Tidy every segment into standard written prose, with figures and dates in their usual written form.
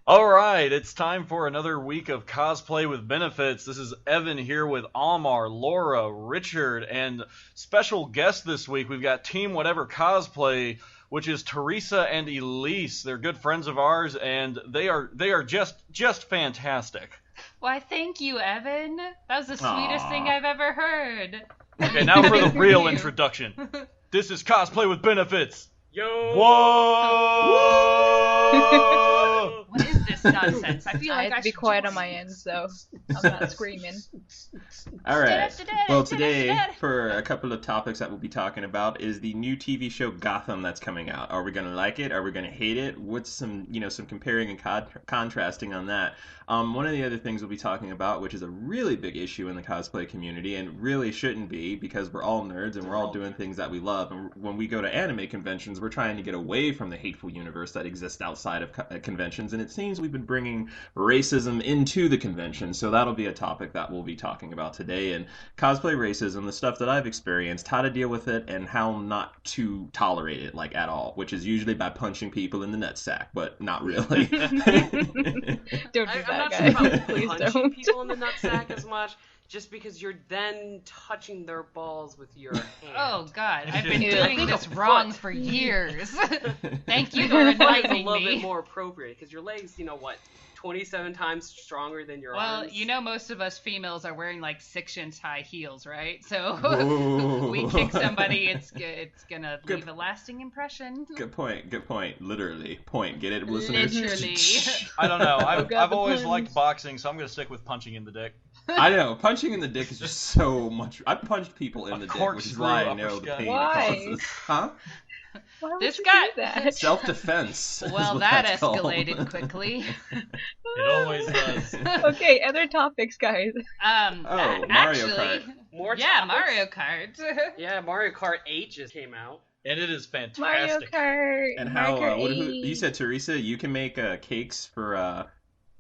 All right, it's time for another week of cosplay with benefits. This is Evan here with Almar, Laura, Richard, and special guest this week. We've got Team Whatever Cosplay, which is Teresa and Elise. They're good friends of ours, and they are just fantastic. Why, thank you, Evan. That was the sweetest thing I've ever heard. Okay, now for the real you. introduction. This is cosplay with benefits. Yo! Whoa! What is this nonsense? I feel I like have I to be should quiet just- on my end, so I'm not screaming. All right. Well, today, for a couple of topics that we'll be talking about, is the new TV show Gotham that's coming out. Are we going to like it? Are we going to hate it? What's some comparing and contrasting on that? One of the other things we'll be talking about, which is a really big issue in the cosplay community, and really shouldn't be, because we're all nerds and we're all doing things that we love. And when we go to anime conventions, we're trying to get away from the hateful universe that exists outside of conventions, and it seems we've been bringing racism into the convention. So that'll be a topic that we'll be talking about today. And cosplay racism, the stuff that I've experienced, how to deal with it, and how not to tolerate it, like, at all, which is usually by punching people in the nutsack, but not really. Don't do I'm that, not guys. sure about Please punching don't. people in the nutsack as much, just because you're then touching their balls with your hand. Oh, God. I've been Ew. doing I think this a wrong foot. for years. Thank you for Your foot is a enlightening little bit me. more appropriate, because your legs, 27 times stronger than your Well, arms. you know most of us females are wearing like 6-inch high heels, right? So Whoa. we kick somebody, it's gonna Good. leave a lasting impression. Good point. Literally. Point. Get it, listeners? Literally. I don't know. I've got the always puns. liked boxing, so I'm going to stick with punching in the dick. I know. Punching in the dick is just so much. I've punched people in A the dick, which is corkscrew why I upper know the scut. pain Why? it causes. Huh? Why would This you guy- do that? Self-defense. is Well, what that that's called. escalated quickly. It always does. Okay, other topics, guys. Mario Actually, Kart. More yeah, topics? Mario Kart. Yeah, Mario Kart 8 just came out. And it is Mario fantastic. Kart. And Mario how, Kart who, 8. you said, Teresa, you can make cakes for,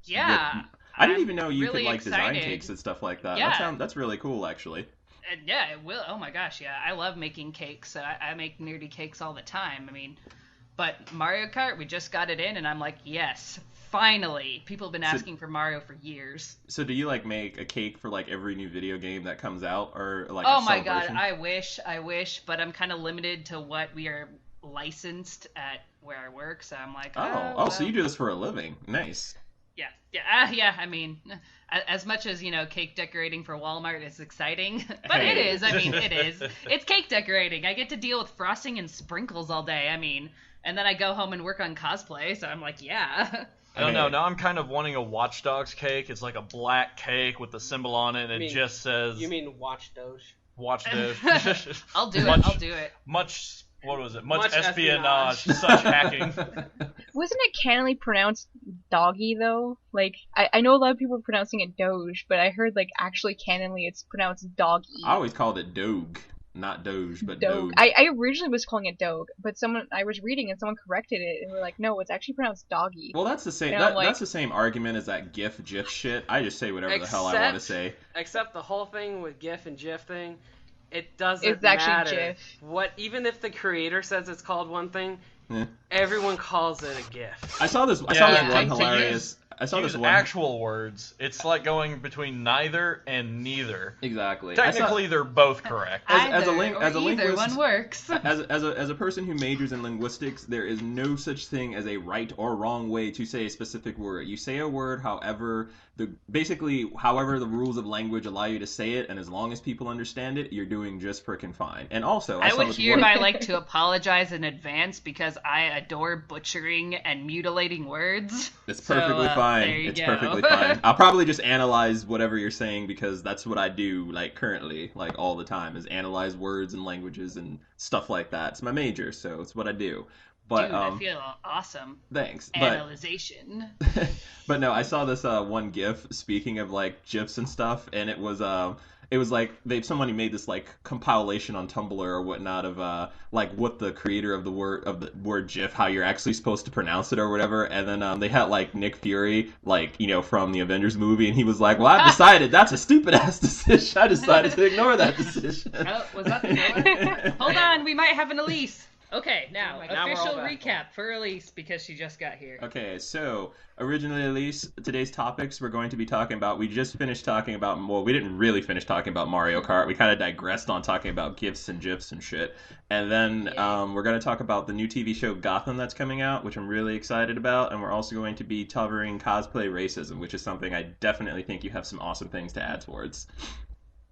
Yeah. I didn't I'm even know you really could, like, design excited. cakes and stuff like that. Yeah. That's really cool, actually. Yeah, it will. Oh my gosh, yeah. I love making cakes. I make nerdy cakes all the time. I mean, but Mario Kart, we just got it in, and I'm like, yes, finally. People have been asking for Mario for years. So do you, like, make a cake for, like, every new video game that comes out, or, like, Oh a my god, celebration? I wish, but I'm kind of limited to what we are licensed at where I work, so I'm like, Oh, so well. you do this for a living. Nice. Yeah. I mean, as much as cake decorating for Walmart is exciting, but Hey. it is. I mean, it is. It's cake decorating. I get to deal with frosting and sprinkles all day. I mean, and then I go home and work on cosplay. So I'm like, yeah. I don't know. Now I'm kind of wanting a Watch Dogs cake. It's like a black cake with the symbol on it, and You it mean- just says You mean Watch Doge? Watch Dogs. I'll do Much- it. I'll do it. Much, what was it? Much Much espionage, espionage. such hacking. Wasn't it canonly pronounced doggy, though? Like, I know a lot of people are pronouncing it Doge, but I heard, like, actually canonly it's pronounced doggy. I always called it Doge. Not Doge, but Doge. I originally was calling it Doge, but I was reading and someone corrected it, and we're like, no, it's actually pronounced doggy. Well, that's the same. And I'm like- That's the same argument as that GIF shit. I just say whatever the hell I want to Except- say. Except the whole thing with GIF and GIF thing, it doesn't It's actually matter. GIF. Even if the creator says it's called one thing, Eh. everyone calls it a GIF. I saw this. I Yeah, saw this yeah. one To hilarious. I saw Use this one. actual words. It's like going between neither and neither. Exactly. I saw- Technically, they're both correct. As a Either, ling- or as a either linguist- one works. as a person who majors in linguistics, there is no such thing as a right or wrong way to say a specific word. You say a word however however the rules of language allow you to say it, and as long as people understand it, you're doing just frickin' fine. And also, I saw would this hereby one- like to apologize in advance because I adore butchering and mutilating words. It's So, perfectly fine. there you It's go. perfectly fine. I'll probably just analyze whatever you're saying because that's what I do, like, currently, like, all the time, is analyze words and languages and stuff like that. It's my major, so it's what I do. But, Dude, I feel awesome. thanks. But, Analyzation. but no, I saw this one GIF, speaking of, like, GIFs and stuff, and it was like somebody made this like compilation on Tumblr or whatnot of like what the creator of the word GIF, how you're actually supposed to pronounce it or whatever, and then they had like Nick Fury, like, you know, from the Avengers movie, and he was like, well, I've decided that's a stupid ass decision. I decided to ignore that decision. Oh, was that the one? Hold on, we might have an Elise. Okay, now, Now we're all official back. recap for Elise, because she just got here. Okay, so originally, Elise, today's topics we're going to be talking about. We just finished talking about. Well, we didn't really finish talking about Mario Kart. We kind of digressed on talking about GIFs and GIFs and shit. And then we're going to talk about the new TV show Gotham that's coming out, which I'm really excited about. And we're also going to be covering cosplay racism, which is something I definitely think you have some awesome things to add towards.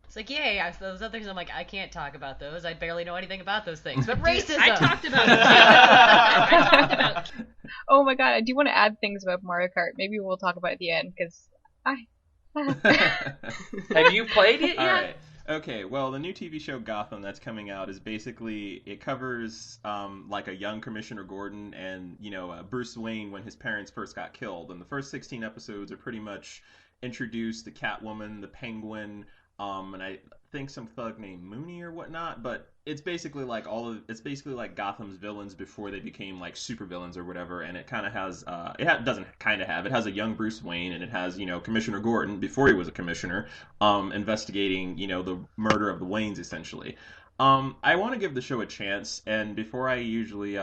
It's like, yay, those other things, I'm like, I can't talk about those. I barely know anything about those things. But racism! I talked about it. I talked about Oh my god, I do want to add things about Mario Kart. Maybe we'll talk about it at the end, because Have you played it yet? All right. Okay, well, the new TV show Gotham that's coming out is basically, it covers like a young Commissioner Gordon and, Bruce Wayne when his parents first got killed. And the first 16 episodes are pretty much introduced the Catwoman, the Penguin, and I think some thug named Mooney or whatnot, but it's basically like Gotham's villains before they became like supervillains or whatever, and it kind of has it has a young Bruce Wayne, and it has Commissioner Gordon before he was a commissioner, investigating the murder of the Waynes essentially. I want to give the show a chance, and before I usually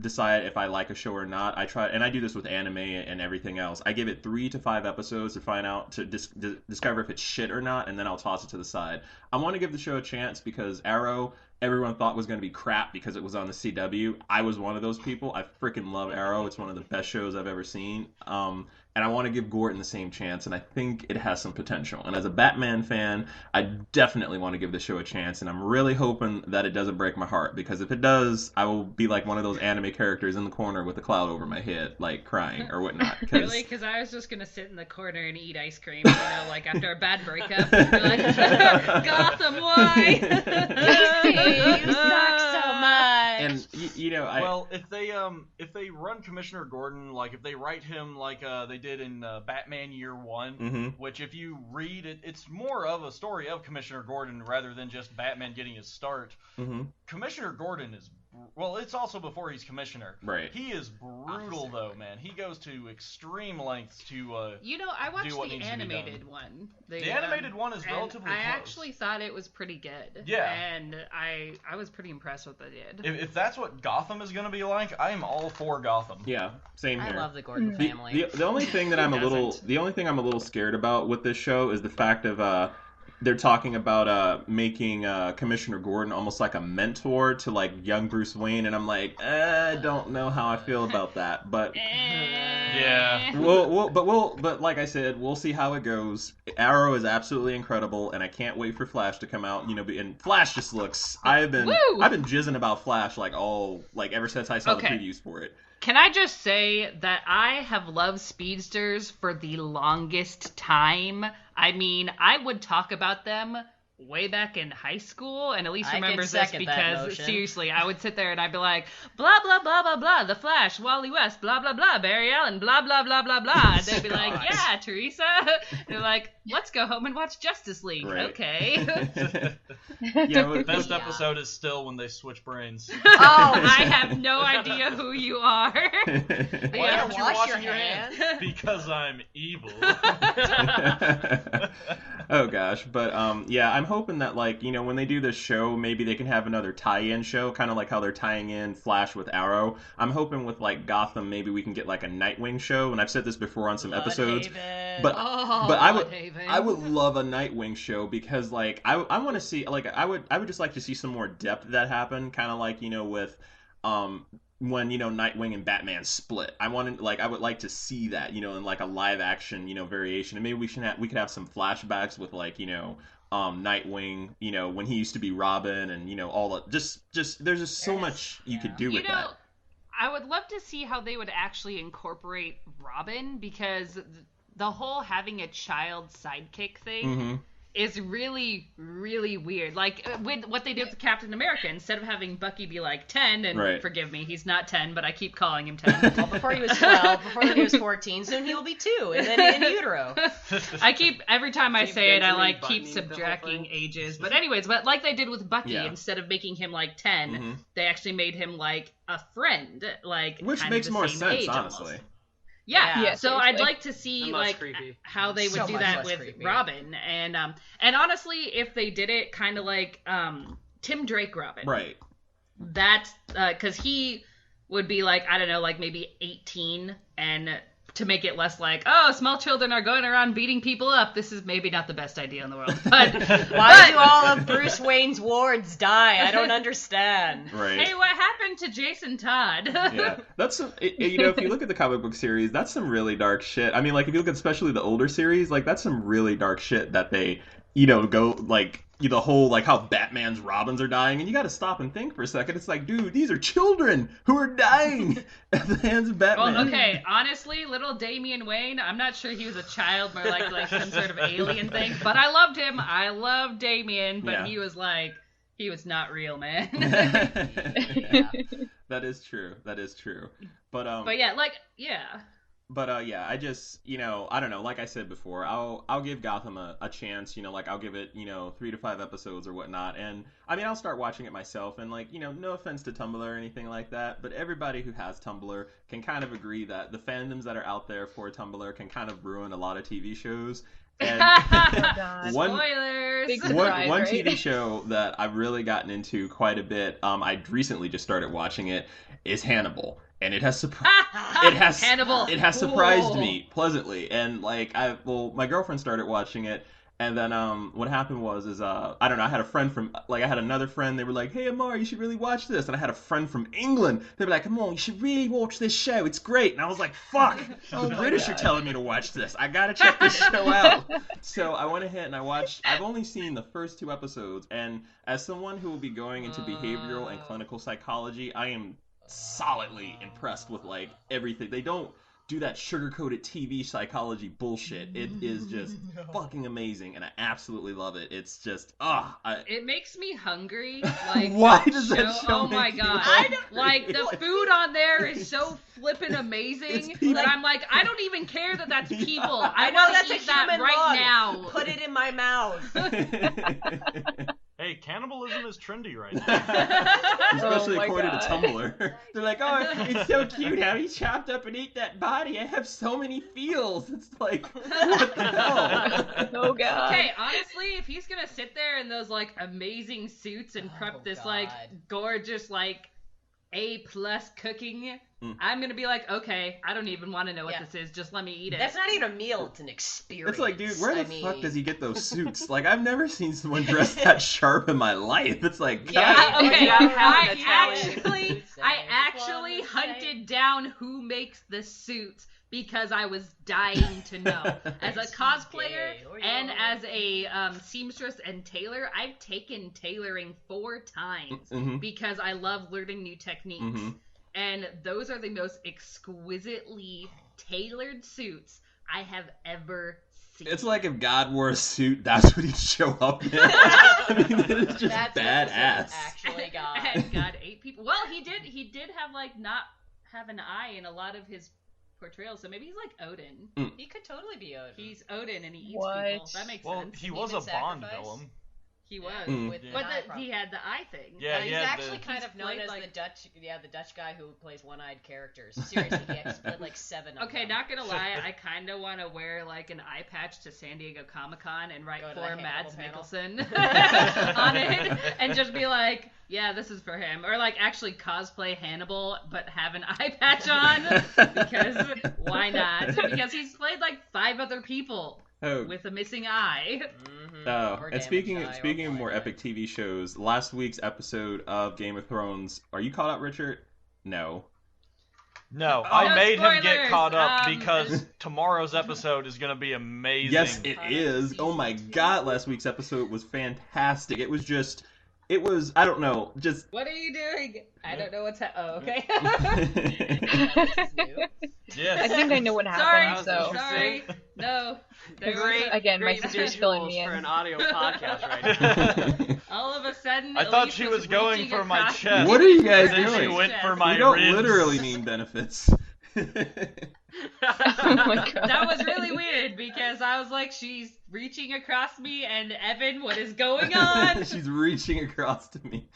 decide if I like a show or not, and I do this with anime and everything else. I give it 3 to 5 episodes to find out, to discover if it's shit or not, and then I'll toss it to the side. I want to give the show a chance because Arrow, everyone thought was going to be crap because it was on the CW. I was one of those people. I freaking love Arrow. It's one of the best shows I've ever seen. And I want to give Gordon the same chance, and I think it has some potential. And as a Batman fan, I definitely want to give the show a chance, and I'm really hoping that it doesn't break my heart, because if it does, I will be like one of those anime characters in the corner with a cloud over my head, like crying or whatnot. Really? Because I was just going to sit in the corner and eat ice cream, like after a bad breakup. Be like, Gotham, why? You suck so much! And, Well, if they run Commissioner Gordon, like if they write him like they did in Batman Year One, which if you read it, it's more of a story of Commissioner Gordon rather than just Batman getting his start. Commissioner Gordon is it's also before he's commissioner. Right. He is brutal though, man. He goes to extreme lengths to I watched do what the needs to be animated done. one. The animated one is relatively I close. actually thought it was pretty good. Yeah. And I was pretty impressed with what they did. If that's what Gotham is going to be like, I am all for Gotham. Yeah, same here. I love the Gordon family. The only thing that I'm a little scared about with this show is the fact of they're talking about making Commissioner Gordon almost like a mentor to like young Bruce Wayne, and I'm like, I don't know how I feel about that, but yeah. But like I said, we'll see how it goes. Arrow is absolutely incredible, and I can't wait for Flash to come out. And Flash just looks. I've been jizzing about Flash ever since I saw the previews for it. Can I just say that I have loved speedsters for the longest time? I mean, I would talk about them way back in high school, and Elise remembers this because, seriously, I would sit there and I'd be like, blah, blah, blah, blah, blah, The Flash, Wally West, blah, blah, blah, Barry Allen, blah, blah, blah, blah, blah. And they'd be like, yeah, Teresa. And they're like, let's go home and watch Justice League. Right. Okay. The best episode is still when they switch brains. Oh, I have no idea who you are. Why aren't you washing your hands? Because I'm evil. Oh gosh, but I'm hoping that when they do this show, maybe they can have another tie-in show, kind of like how they're tying in Flash with Arrow. I'm hoping with Gotham, maybe we can get like a Nightwing show, and I've said this before on some episodes. But I would love a Nightwing show because I want to see I would just like to see some more depth that happen, kind of with when Nightwing and Batman split. I would like to see that in like a live action variation, and maybe we could have some flashbacks with Nightwing when he used to be Robin, and all the just there's just so much you could do with that. I would love to see how they would actually incorporate Robin, because the whole having a child sidekick thing is really, really weird. Like, with what they did with Captain America, instead of having Bucky be 10, and forgive me, he's not 10, but I keep calling him 10. Well, before he was 12, before he was 14, soon he will be 2, and then in utero. Every time I say it, I keep subtracting ages. But anyways, like they did with Bucky, instead of making him 10, they actually made him a friend, which makes more sense, honestly. Almost. Yeah, so I'd like to see how they would do that with Robin, and honestly, if they did it kind of like Tim Drake Robin, right? that's because he would be like, I don't know, like maybe 18, and to make it less like, oh, small children are going around beating people up, this is maybe not the best idea in the world. But why do all of Bruce Wayne's wards die? I don't understand. Right. Hey, what happened to Jason Todd? Yeah, that's some, you know, if you look at the comic book series, that's some really dark shit. I mean, like if you look at especially the older series, like that's some really dark shit that they, you know, go like the whole like how Batman's Robins are dying, and you got to stop and think for a second. It's like, dude, these are children who are dying at the hands of Batman. Well, okay, honestly, little Damian Wayne, I'm not sure he was a child, more like some sort of alien thing, but I loved him. I loved Damian, but Yeah. he was not real, man. Yeah. That is true. That is true. But yeah, yeah. But yeah, I just, you know, I don't know. Like I said before, I'll give Gotham a chance. You know, like I'll give it, you know, 3 to 5 episodes or whatnot. And I mean, I'll start watching it myself. And like, you know, no offense to Tumblr or anything like that, but everybody who has Tumblr can kind of agree that the fandoms that are out there for Tumblr can kind of ruin a lot of TV shows. And God. Spoilers. Big one surprise, right? TV show that I've really gotten into quite a bit, I recently just started watching it, is Hannibal. And it has Hannibal. It has surprised Cool. me pleasantly, and like my girlfriend started watching it, and then what happened was I don't know, I had a friend from I had another friend. They were like, hey Amar, you should really watch this, and I had a friend from England. They were like, come on, you should really watch this show. It's great. And I was like, fuck, the British are telling me to watch this. I gotta check this show out. So I went ahead and I watched. I've only seen the first 2 episodes, and as someone who will be going into behavioral and clinical psychology, I am solidly impressed with like everything. They don't do that sugar-coated TV psychology bullshit. It is just fucking amazing, and I absolutely love it. It's just It makes me hungry. Like Why does that show Oh my make you god! hungry? Like the food on there is so flippin' amazing It's people. that I'm like, I don't even care that that's people. I know want that's to a eat that human right lung. now. Put it in my mouth. Hey, cannibalism is trendy right now. Especially Oh my according God. to Tumblr. They're like, oh, it's so cute how he chopped up and ate that body. I have so many feels. It's like, what the hell? Oh god. Okay, honestly, if he's gonna sit there in those like amazing suits and prep this like God. gorgeous like A+ cooking, Mm. I'm gonna be like, okay, I don't even want to know what Yeah. this is. Just let me eat it. That's not even a meal, it's an experience. It's like, dude, where the I mean, fuck does he get those suits? Like, I've never seen someone dressed that sharp in my life. It's like, Yeah, God. Okay, Yeah, have an I Italian actually hunted down who makes the suits because I was dying to know. As a cosplayer gay, or and you're- as a seamstress and tailor, I've taken tailoring 4 times Mhm. because I love learning new techniques. Mhm. And those are the most exquisitely tailored suits I have ever seen. It's like if God wore a suit, that's what he'd show up in. I mean, it is just That's badass. actually God. And God ate people. Well, he did have like not have an eye in a lot of his portrayals, so maybe he's like Odin. He could totally be Odin. He's Odin and he eats What? people. That makes Well, sense. he was a Human Bond sacrifice? villain. He was. Mm. With the But eye he had the eye thing. Yeah, he's he had actually the- kind He's of known played, as like- the Dutch guy who plays one-eyed characters. Seriously, he's played like 7 of Okay, them. not gonna lie, I kind of want to wear like an eye patch to San Diego Comic-Con and write Go to the for Hannibal Mads panel. Mikkelsen on it, and just be like, yeah, this is for him, or like actually cosplay Hannibal but have an eye patch on because why not? Because he's played like 5 other people Oh, with a missing eye. Mhm. oh, Or and damaged speaking eye, speaking or of more blind eye. epic TV shows, last week's episode of Game of Thrones. Are you caught up, Richard? No. No, Oh, I no made him get spoilers. caught up Um, because tomorrow's episode is going to be amazing. Yes, it Caught up is. Oh my season 2. god, last week's episode was fantastic. It was, I don't know, just. What are you doing? I don't know what's oh, okay. This is new. Yes. I think I know what Sorry, happened, so. sorry. No. There Great, was Again, my great sister's filling visuals me in. for an audio podcast right now. all of a sudden, I thought Elise she was going reaching for my across chest. What are you guys And then doing? she went for Chest. my You don't ribs. literally mean benefits. Oh my god. That was really weird because I was like, she's reaching across me, and Evan, what is going on? She's reaching across to me.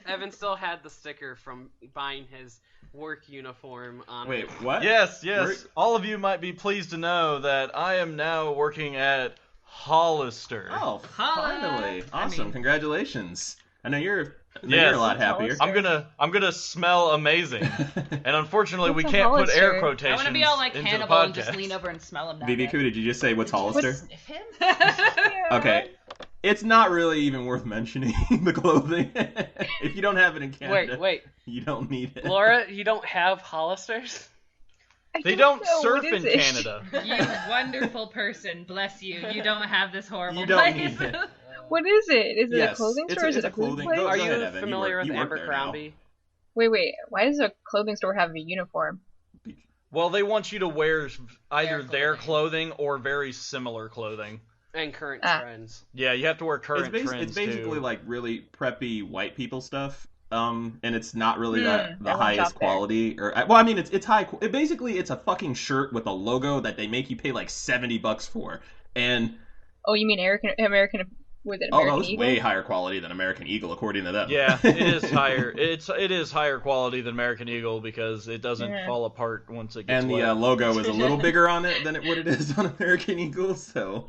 Evan still had the sticker from buying his work uniform on. Wait, what? Yes, Where- all of you might be pleased to know that I am now working at Hollister. Oh, Holla! finally. I Awesome. mean- Congratulations. I know you're Then you're a lot happier. I'm gonna smell amazing, and unfortunately we What's a can't put air Hollister? quotations I want to be all like into Hannibal the and just podcast. lean over and smell him. BBQ, did you just say what's Hollister? Sniff him? Okay. It's not really even worth mentioning the clothing. If you don't have it in Canada, Wait. you don't need it. Laura, you don't have Hollisters? They don't know. surf What is in it? Canada. You wonderful person, bless you. You don't have this horrible You don't place. need it. What is it? Is it Yes, a clothing it's store? Is it's it a food clothing. place? Go Are ahead, you Evan. familiar with you work there now. Abercrombie? Wait. Why does a clothing store have a uniform? Well, they want you to wear either their clothing. clothing or very similar clothing. And current Ah. trends. Yeah, you have to wear current trends It's basically too. like really preppy white people stuff. And it's not really the I won't highest shop there. quality. Well, I mean, it's high. Basically, it's a fucking shirt with a logo that they make you pay like $70 for. And Oh, you mean American with an oh, American no, it's Eagle? way higher quality than American Eagle, according to them. Yeah, it is higher. It is higher quality than American Eagle because it doesn't Yeah. fall apart once it gets And the wet. logo is a little bigger on it than what it is on American Eagle. So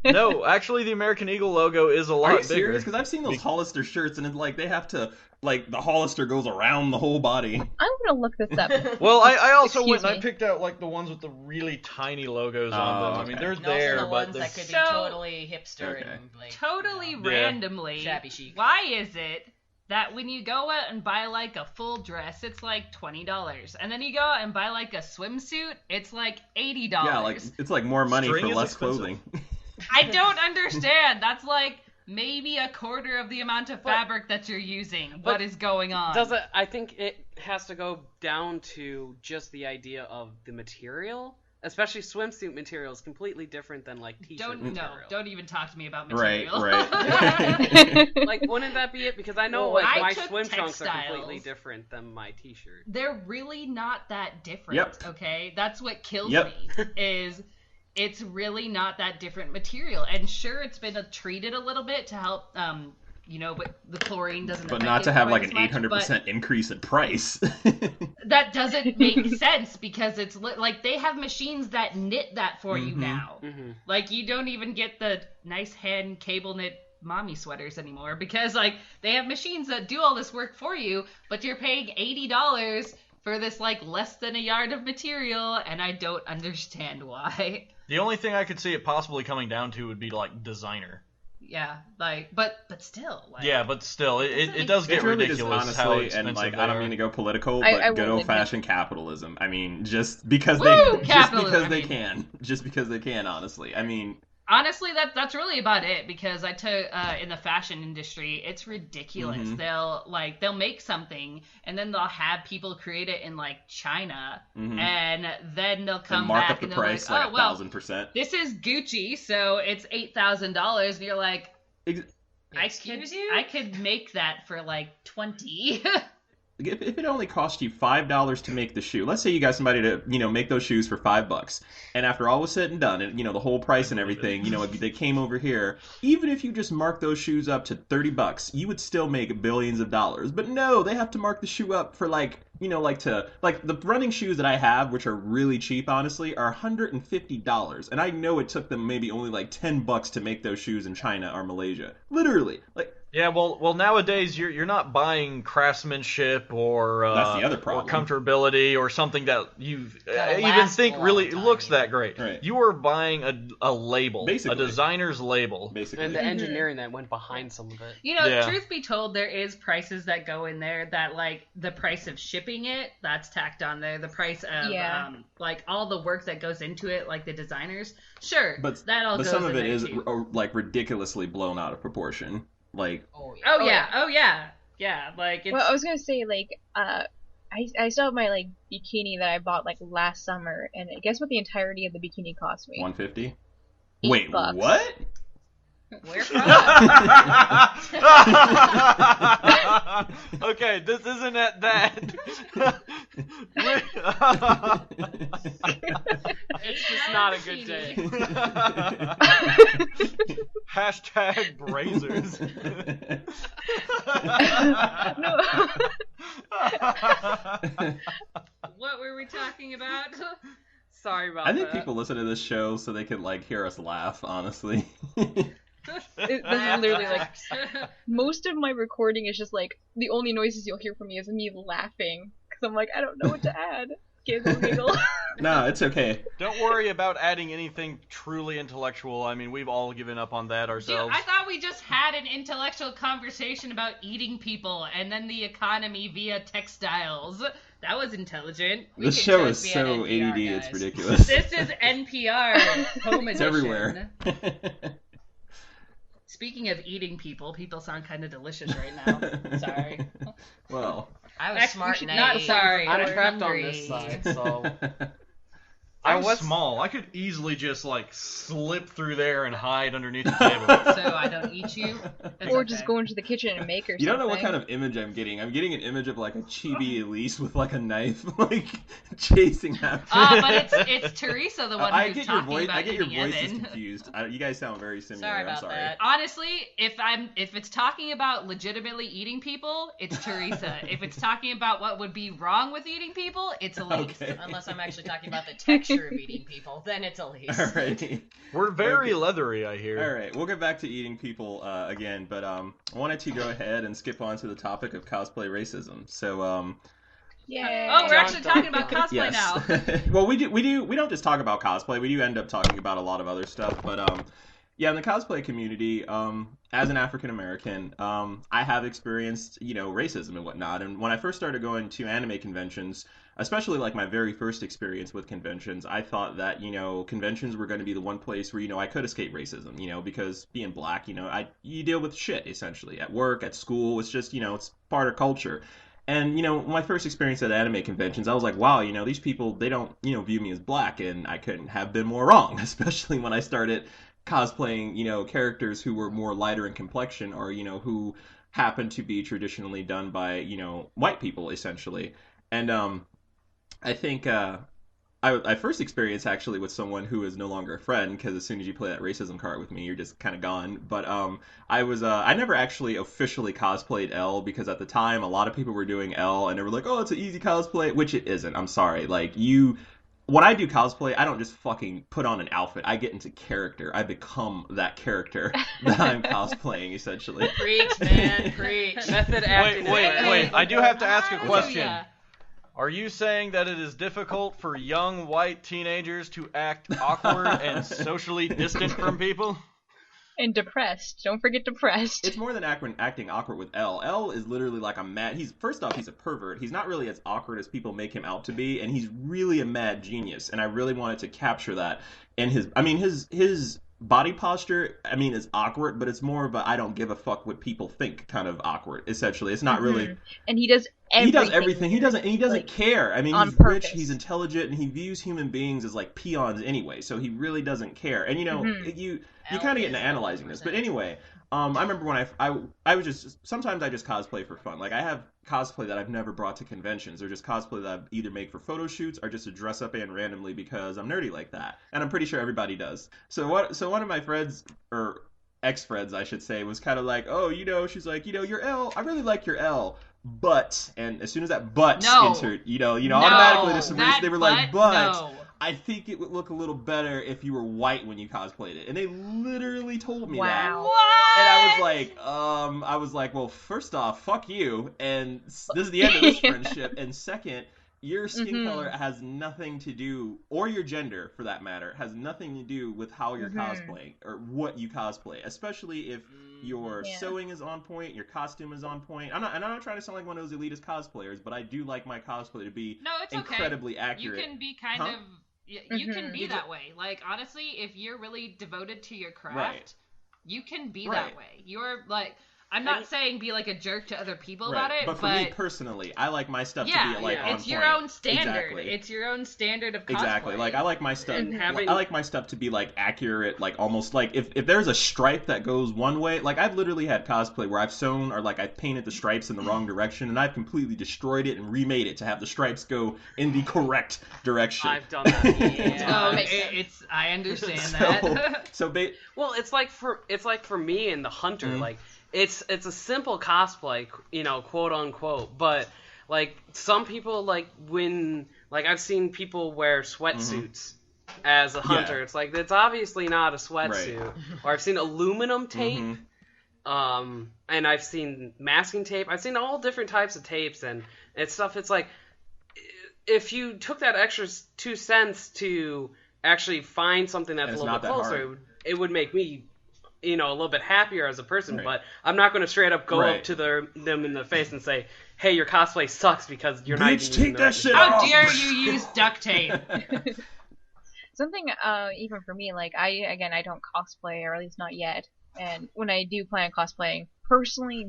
No, actually, the American Eagle logo is a are lot you bigger. serious? Because I've seen those Hollister shirts, and it's like they have to the Hollister goes around the whole body. I'm gonna look this up. Well, I also Excuse went and I me. picked out like the ones with the really tiny logos on them. I mean, okay. they're And also there, the but ones they're- that could be So- totally hipster Okay. and like Totally you know, randomly. shabby chic. Why is it that when you go out and buy like a full dress, it's like $20, and then you go out and buy like a swimsuit, it's like $80? Yeah, like it's like more money String for is less expensive. clothing. I don't understand. That's like maybe a quarter of the amount of fabric that you're using. What is going on? I think it has to go down to just the idea of the material. Especially swimsuit material is completely different than like t-shirt material. Don't even talk to me about Right, material. right. Like, wouldn't that be it? Because I know Well, like I my took swim trunks are textiles. completely different than my t-shirt. They're really not that different. Yep. Okay, that's what kills Yep. me. Is it's really not that different material, and sure, it's been treated a little bit to help, but the chlorine doesn't. But affect not it to have quite like as an much, 800% increase in price. but that doesn't make sense because it's like they have machines that knit that for you Mhm. now. Mm-hmm. Like you don't even get the nice hand cable knit mommy sweaters anymore because like they have machines that do all this work for you, but you're paying $80 for this like less than a yard of material, and I don't understand why. the only thing I could see it possibly coming down to would be like designer. Yeah, like but still, like, Yeah, but still, it make does get It's really just ridiculous how honestly, expensive and like they I don't are. mean to go political, I but will good admit- old fashioned capitalism. I mean, just because Woo, they capitalism, I mean. can, just because they can. Honestly, I mean, honestly, that's really about it because I took in the fashion industry, it's ridiculous. Mhm. They'll make something and then they'll have people create it in like China, Mhm. and then they'll they come mark back up the and they're price like, like oh well, 1,000%. this is Gucci, so it's $8,000, and you're like, Excuse you? I could make that for like 20. If it only cost you $5 to make the shoe, let's say you got somebody to make those shoes for $5, and after all was said and done, and the whole price and everything, they came over here. Even if you just mark those shoes up to $30, you would still make billions of dollars. But no, they have to mark the shoe up for like the running shoes that I have, which are really cheap, honestly, are $150, and I know it took them maybe only like $10 to make those shoes in China or Malaysia. Literally, like. Yeah, well, nowadays you're not buying craftsmanship or That's the other or problem. comfortability or something that you Gotta even last think a long really time, looks yeah. that great. Right. You are buying a label, Basically. a designer's label. Basically, And the engineering that went behind some of it. Yeah. Truth be told, there is prices that go in there that like the price of shipping it, that's tacked on there. The price of Yeah. like all the work that goes into it, like the designers. Sure, that all but goes some of in it there is too. like ridiculously blown out of proportion. Like, Oh yeah. Oh yeah. Like it's Well, I was gonna say I still have my like bikini that I bought like last summer, and guess what the entirety of the bikini cost me? $150. $8. Wait, what? where from? Okay, this isn't at that. It's just not a good day. Hashtag Brazers. What were we talking about? Sorry about I think that. people listen to this show so they can like hear us laugh, honestly. This is literally like most of my recording is just like the only noises you'll hear from me is me laughing because I'm like I don't know what to add. Giggle, giggle. No, it's okay. Don't worry about adding anything truly intellectual. I mean, we've all given up on that Dude, ourselves. I thought we just had an intellectual conversation about eating people and then the economy via textiles. That was intelligent. This show is so ADD, it's ridiculous. This is NPR home It's edition. everywhere. Speaking of eating people, people sound kind of delicious right now. Sorry. Well, I was Actually, smart and not naive. sorry. I'm we're trapped on hungry. this side, so I'm was- small. I could easily just like slip through there and hide underneath the table. So I don't eat you. That's Or okay. just go into the kitchen and make her you don't know something. what kind of image I'm getting. I'm getting an image of like a chibi Elise with like a knife, like chasing after. But it's Teresa, the one I who's get your talking voice. about I get your eating voices Evan. confused. You guys sound very similar. Sorry I'm about sorry. that. Honestly, if it's talking about legitimately eating people, it's Teresa. If it's talking about what would be wrong with eating people, it's Elise. Okay. Unless I'm actually talking about the texture of eating people, then it's Elise. All right. We're very Okay. leathery, I hear. All right, we'll get back to eating people again, but I wanted to go ahead and skip on to the topic of cosplay racism. So, Yay. Oh, we're Dun, actually dun, talking about dun. cosplay now. Well, we don't just talk about cosplay. We do end up talking about a lot of other stuff, but yeah, in the cosplay community, as an African American, I have experienced racism and whatnot. And when I first started going to anime conventions, especially like my very first experience with conventions, I thought that conventions were going to be the one place where I could escape racism, because being black, you deal with shit essentially at work, at school. It's just it's part of culture. And my first experience at anime conventions, I was like, wow, these people, they don't view me as black, and I couldn't have been more wrong, especially when I started cosplaying characters who were more lighter in complexion, or who happened to be traditionally done by white people essentially. And I think I first experienced actually with someone who is no longer a friend, because as soon as you play that racism card with me, you're just kind of gone. But I never actually officially cosplayed L, because at the time a lot of people were doing L and they were like, oh, it's an easy cosplay, which it isn't. I'm sorry. When I do cosplay, I don't just fucking put on an outfit. I get into character. I become that character that I'm cosplaying, essentially. Preach, man, preach. Method acting. Wait. I do have to ask a question. Hallelujah. Are you saying that it is difficult for young white teenagers to act awkward and socially distant from people? And depressed. Don't forget depressed. It's more than acting awkward with L. L is literally like a mad... First off, he's a pervert. He's not really as awkward as people make him out to be, and he's really a mad genius, and I really wanted to capture that. And his body posture, is awkward, but it's more of a I don't give a fuck what people think kind of awkward, essentially. It's not really... And he does everything. He does everything. He doesn't like, care. He's on rich, purpose. he's intelligent, and he views human beings as like peons anyway, so he really doesn't care. And you kind of get into analyzing this. But anyway, I remember when I was just... Sometimes I just cosplay for fun. Like, I have cosplay that I've never brought to conventions, or just cosplay that I either make for photo shoots or just to dress up in randomly because I'm nerdy like that. And I'm pretty sure everybody does. So one of my friends, or ex-friends I should say, was kind of like, oh, she's like, your L, I really like your L. But, and as soon as that but entered, automatically there's some reason they were like, but no. I think it would look a little better if you were white when you cosplayed it. And they literally told me that. Wow. What? And I was like, well, first off, fuck you, and this is the end of this friendship. And second, your skin color has nothing to do, or your gender for that matter, has nothing to do with how you're cosplaying or what you cosplay. Especially if your sewing is on point, your costume is on point. I'm not trying to sound like one of those elitist cosplayers, but I do like my cosplay to be incredibly accurate. You can be kind of... You can be that way. Like, honestly, if you're really devoted to your craft, you can be that way. You're like... I'm not saying be like a jerk to other people about it, but for me personally, I like my stuff to be like on it's your point. own standard. Exactly. It's your own standard of cosplay. Exactly. Like I like my stuff. And having- I like my stuff to be like accurate, like almost like if there's a stripe that goes one way, like I've literally had cosplay where I've sewn or like I've painted the stripes in the wrong direction, and I've completely destroyed it and remade it to have the stripes go in the correct direction. I've done that. I understand that. Well, it's like for me and the Hunter, like. It's a simple cosplay, quote unquote, but like some people like when like I've seen people wear sweatsuits as a hunter. It's like, it's obviously not a sweatsuit. Right. Or I've seen aluminum tape, and I've seen masking tape. I've seen all different types of tapes and stuff. It's like, if you took that extra 2 cents to actually find something that's a little bit closer, it would make me, a little bit happier as a person. But I'm not going to straight up go up to them in the face and say, hey, your cosplay sucks because you're not even using take that shit How off. dare you use duct tape? Something, even for me, like, I don't cosplay, or at least not yet. And when I do plan on cosplaying, personally,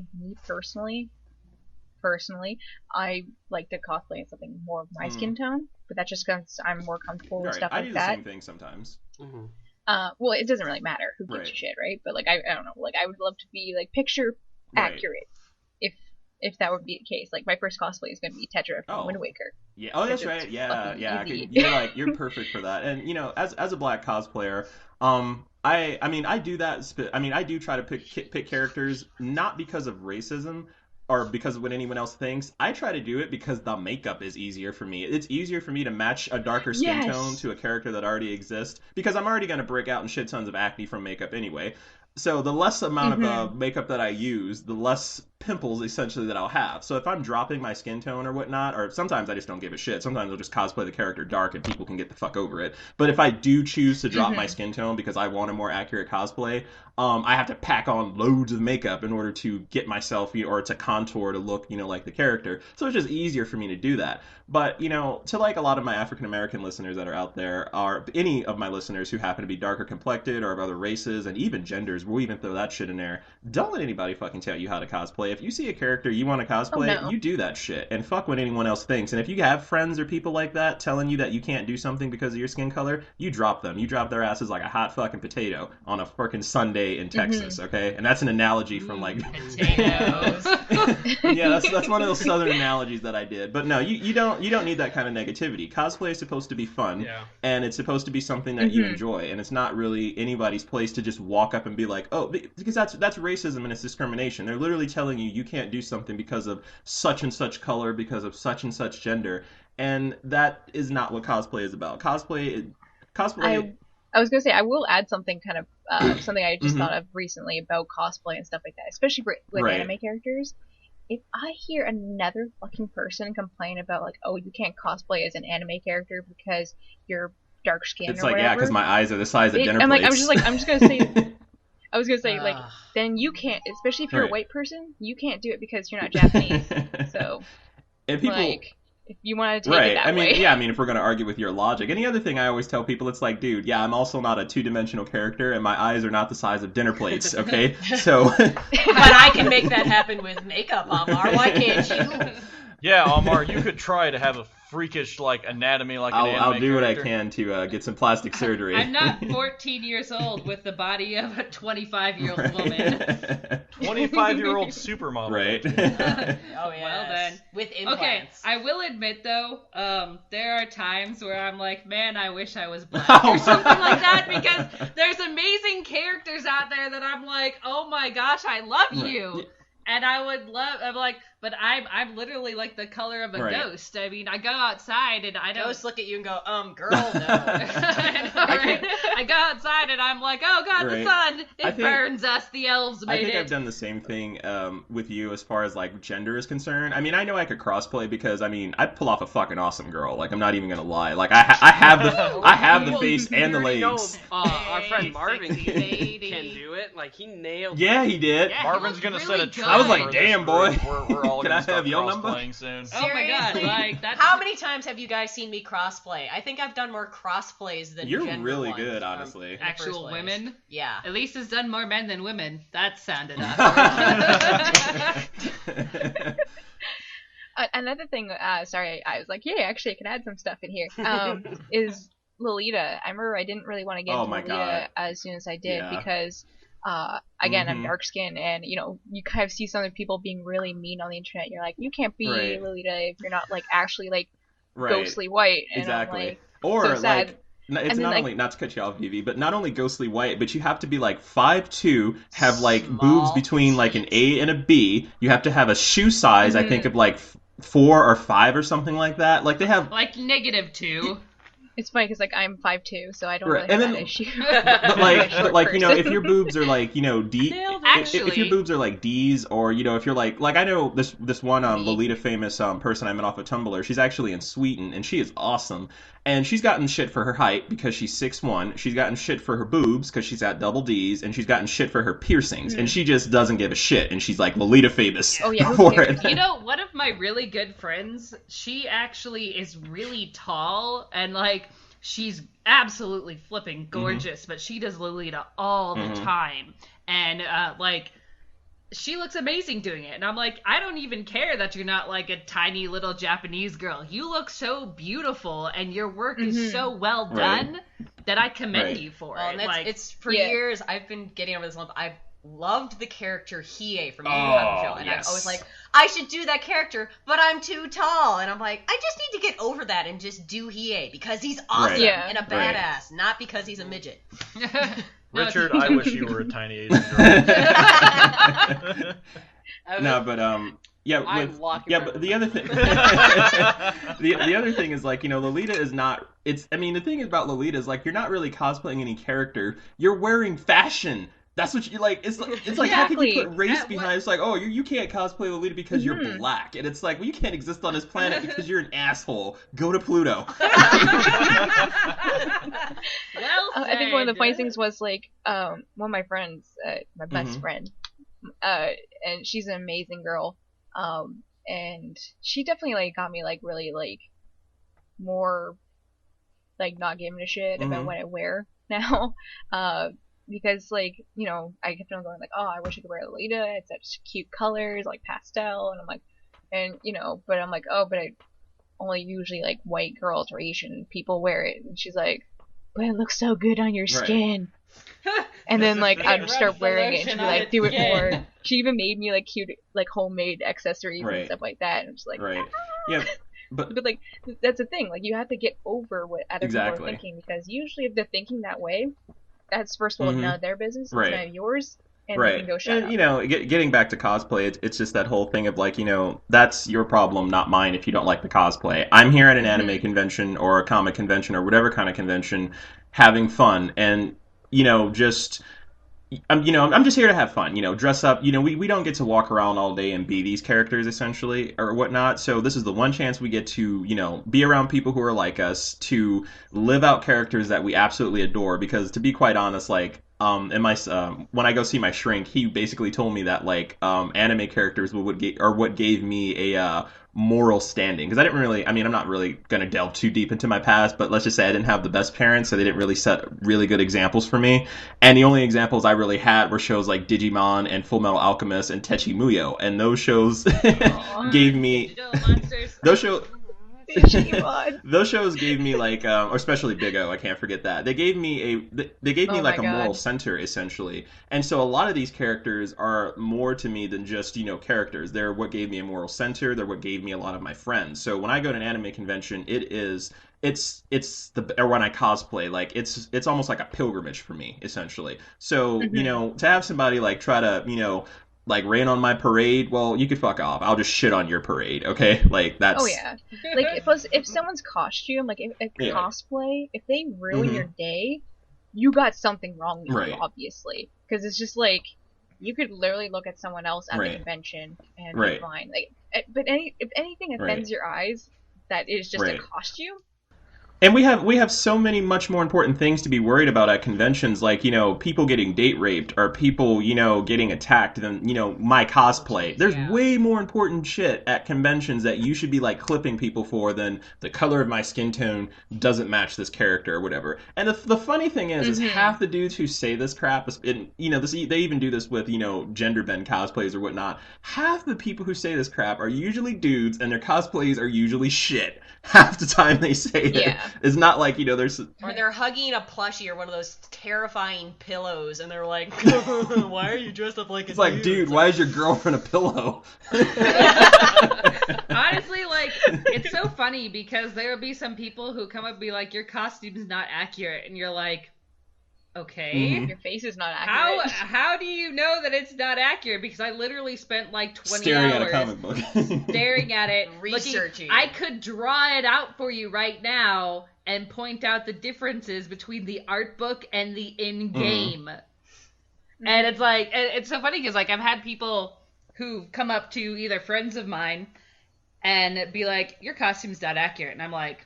I like to cosplay in something more of my skin tone, but that's just because I'm more comfortable with stuff like that. I do the same thing sometimes. Well, it doesn't really matter who gives a shit, right? But like, I don't know, like, I would love to be like picture accurate, if that would be the case. Like, my first cosplay is going to be Tetra from Wind Waker. Yeah. Oh, that's right. Yeah. You're perfect for that. And as a black cosplayer, I do that. I do try to pick characters not because of racism or because of what anyone else thinks. I try to do it because the makeup is easier for me. It's easier for me to match a darker skin tone to a character that already exists, because I'm already going to break out in shit tons of acne from makeup anyway. So the less amount of makeup that I use, the less pimples essentially that I'll have. So if I'm dropping my skin tone or whatnot, or sometimes I just don't give a shit. Sometimes I'll just cosplay the character dark and people can get the fuck over it. But if I do choose to drop my skin tone because I want a more accurate cosplay, I have to pack on loads of makeup in order to get myself, or to contour to look, like the character. So it's just easier for me to do that. But, to like a lot of my African-American listeners that are out there, or any of my listeners who happen to be darker complected or of other races and even genders, we'll even throw that shit in there. Don't let anybody fucking tell you how to cosplay. If you see a character you want to cosplay, you do that shit. And fuck what anyone else thinks. And if you have friends or people like that telling you that you can't do something because of your skin color, you drop them. You drop their asses like a hot fucking potato on a fucking Sunday in Texas, okay? And that's an analogy from like... Potatoes. Yeah, that's one of those southern analogies that I did. But no, you don't need that kind of negativity. Cosplay is supposed to be fun, and it's supposed to be something that you enjoy, and it's not really anybody's place to just walk up and be like, oh, because that's racism and it's discrimination. They're literally telling you can't do something because of such and such color, because of such and such gender, and that is not what cosplay is about. Cosplay. I was gonna say, I will add something kind of something I just thought of recently about cosplay and stuff like that, especially for anime characters. If I hear another fucking person complain about, like, oh, you can't cosplay as an anime character because you're dark skinned, it's or like, whatever, because my eyes are the size of dinner plates. I'm just gonna say, I was gonna say, like, then you can't, especially if you're a white person, you can't do it because you're not Japanese. So, and people, like, if you want to take it that way. If we're going to argue with your logic. And the other thing I always tell people, it's like, dude, I'm also not a two-dimensional character, and my eyes are not the size of dinner plates, okay? So... But I can make that happen with makeup, Amar. Why can't you? Yeah, Amar, you could try to have a freakish, like, anatomy like an anime I'll do what I character. can to get some plastic surgery. I'm not 14 years old with the body of a 25-year-old woman. 25-year-old supermodel. Right. Oh, yeah. Well then. With implants. Okay, I will admit, though, there are times where I'm like, man, I wish I was black or something like that, because there's amazing characters out there that I'm like, oh my gosh, I love you. And I'm like, but I'm literally like the color of a ghost. I mean, I go outside and I don't... Ghosts look at you and go, girl, no. I know, right? I go outside and I'm like, oh god, the sun, it burns us, the elves made it. I think I've done the same thing with you as far as, like, gender is concerned. I mean, I know I could crossplay because, I mean, I pull off a fucking awesome girl. Like, I'm not even gonna lie. Like, I have the face and the legs. Our friend Marvin can do it. Like, he nailed it. Yeah, he did. Yeah, Marvin's gonna set a trend. I was like, damn, boy. We're all Can gonna I start have your number? cosplaying soon. Oh my god, like that's... How many times have you guys seen me crossplay? I think I've done more crossplays than You're gender really ones good, from honestly. actual women. Yeah. Elise has done more men than women. That sounded awkward. Another thing, sorry, I was like, yeah, actually, I can add some stuff in here. Is Lolita. I remember I didn't really want to get into Lolita as soon as I did because. Again, I'm dark skinned, and you kind of see some of the people being really mean on the internet. You're like, you can't be Lolita if you're not like actually like ghostly white. And exactly. I'm like, or so sad. Like, it's not only, not to cut you off, Vivi, but not only ghostly white, but you have to be like 5'2", have like Small boobs between like an A and a B. You have to have a shoe size, I think, of like 4 or 5 or something like that. Like they have like -2. It's funny because like I'm 5'2", so I don't really have that issue. But like you know, if your boobs are like, you know, D, Actually, if your boobs are like D's, or you know, if you're like I know this one Lolita famous person I met off of Tumblr. She's actually in Sweden, and she is awesome. And she's gotten shit for her height because she's 6'1". She's gotten shit for her boobs because she's got double D's, and she's gotten shit for her piercings, and she just doesn't give a shit, and she's like Lolita famous for it. You know, one of my really good friends, she actually is really tall, and like she's absolutely flipping gorgeous, but she does Lolita all the time, and like she looks amazing doing it, and I'm like, I don't even care that you're not like a tiny little Japanese girl. You look so beautiful, and your work is so well done that I commend you for it. And like, it's for years I've been getting over this lump. I've loved the character Hiei from Yu Yu Hakusho, and I'm always like, I should do that character, but I'm too tall, and I'm like, I just need to get over that and just do Hiei because he's awesome and a badass, not because he's a midget. Richard, I wish you were a tiny Asian girl. No, but but the other thing, the other thing is like, you know, Lolita is not. I mean, the thing about Lolita is like, you're not really cosplaying any character. You're wearing fashion. That's what you like. It's like how can you put race behind? It's like, oh, you can't cosplay Lolita because you're black, and it's like, well, you can't exist on this planet because you're an asshole. Go to Pluto. I think one of the funny things was like, one of my friends, my best friend, and she's an amazing girl, and she definitely like got me like really like more like not giving a shit about what I wear now. Because, like, you know, I kept on going, like, oh, I wish I could wear Lolita. It's such cute colors, like pastel. And I'm like, and, you know, but I'm like, oh, but I only usually, like, white girls or Asian people wear it. And she's like, but it looks so good on your skin. And then, like, I'd start wearing it and she'd be like, do it more. She even made me, like, cute, like, homemade accessories and stuff like that. And I'm just like, yeah. But like, that's the thing. Like, you have to get over what other people are thinking. Because usually if they're thinking that way, that's first of all none of their business, it's none of yours, and you can go shut up. You know, getting back to cosplay, it's just that whole thing of like, you know, that's your problem, not mine. If you don't like the cosplay, I'm here at an anime convention or a comic convention or whatever kind of convention, having fun, and you know, I'm just here to have fun, you know, dress up. You know, we don't get to walk around all day and be these characters essentially or whatnot. So this is the one chance we get to, you know, be around people who are like us, to live out characters that we absolutely adore. Because to be quite honest, like, when I go see my shrink, he basically told me that like anime characters were what gave me a moral standing, because I'm not really going to delve too deep into my past, but let's just say I didn't have the best parents, so they didn't really set really good examples for me, and the only examples I really had were shows like Digimon and Full Metal Alchemist and Techi Muyo, and those shows gave me those shows gave me like, or especially Big O, I can't forget that. They gave me like a moral center essentially, and so a lot of these characters are more to me than just, you know, characters. They're what gave me a moral center. They're what gave me a lot of my friends. So when I go to an anime convention, or when I cosplay, like it's almost like a pilgrimage for me essentially. So you know, to have somebody like try to, you know, like rain on my parade, well, you could fuck off. I'll just shit on your parade, okay? Like that's. Oh yeah. Like if someone's costume, like if cosplay, if they ruin your day, you got something wrong with you, obviously. Because it's just like, you could literally look at someone else at the convention and be fine. Like, but if anything offends your eyes, that is just a costume. And we have so many much more important things to be worried about at conventions, like, you know, people getting date raped or people, you know, getting attacked than, you know, my cosplay. There's way more important shit at conventions that you should be like clipping people for than the color of my skin tone doesn't match this character or whatever. And the funny thing is half the dudes who say this crap, and, you know, they even do this with, you know, gender bend cosplays or whatnot. Half the people who say this crap are usually dudes, and their cosplays are usually shit. Half the time they say it. It's not like, you know, there's... Or they're hugging a plushie or one of those terrifying pillows, and they're like, why are you dressed up like a dude? It's like, dude, why is your girlfriend a pillow? Honestly, like, it's so funny because there will be some people who come up and be like, your costume's not accurate, and you're like, okay. Your face is not accurate. How do you know that it's not accurate? Because I literally spent like 20 staring hours at a comic book. staring at it, researching. I could draw it out for you right now, and point out the differences between the art book and the in-game. And it's like, it's so funny because like I've had people who come up to either friends of mine and be like, your costume's not accurate. And I'm like,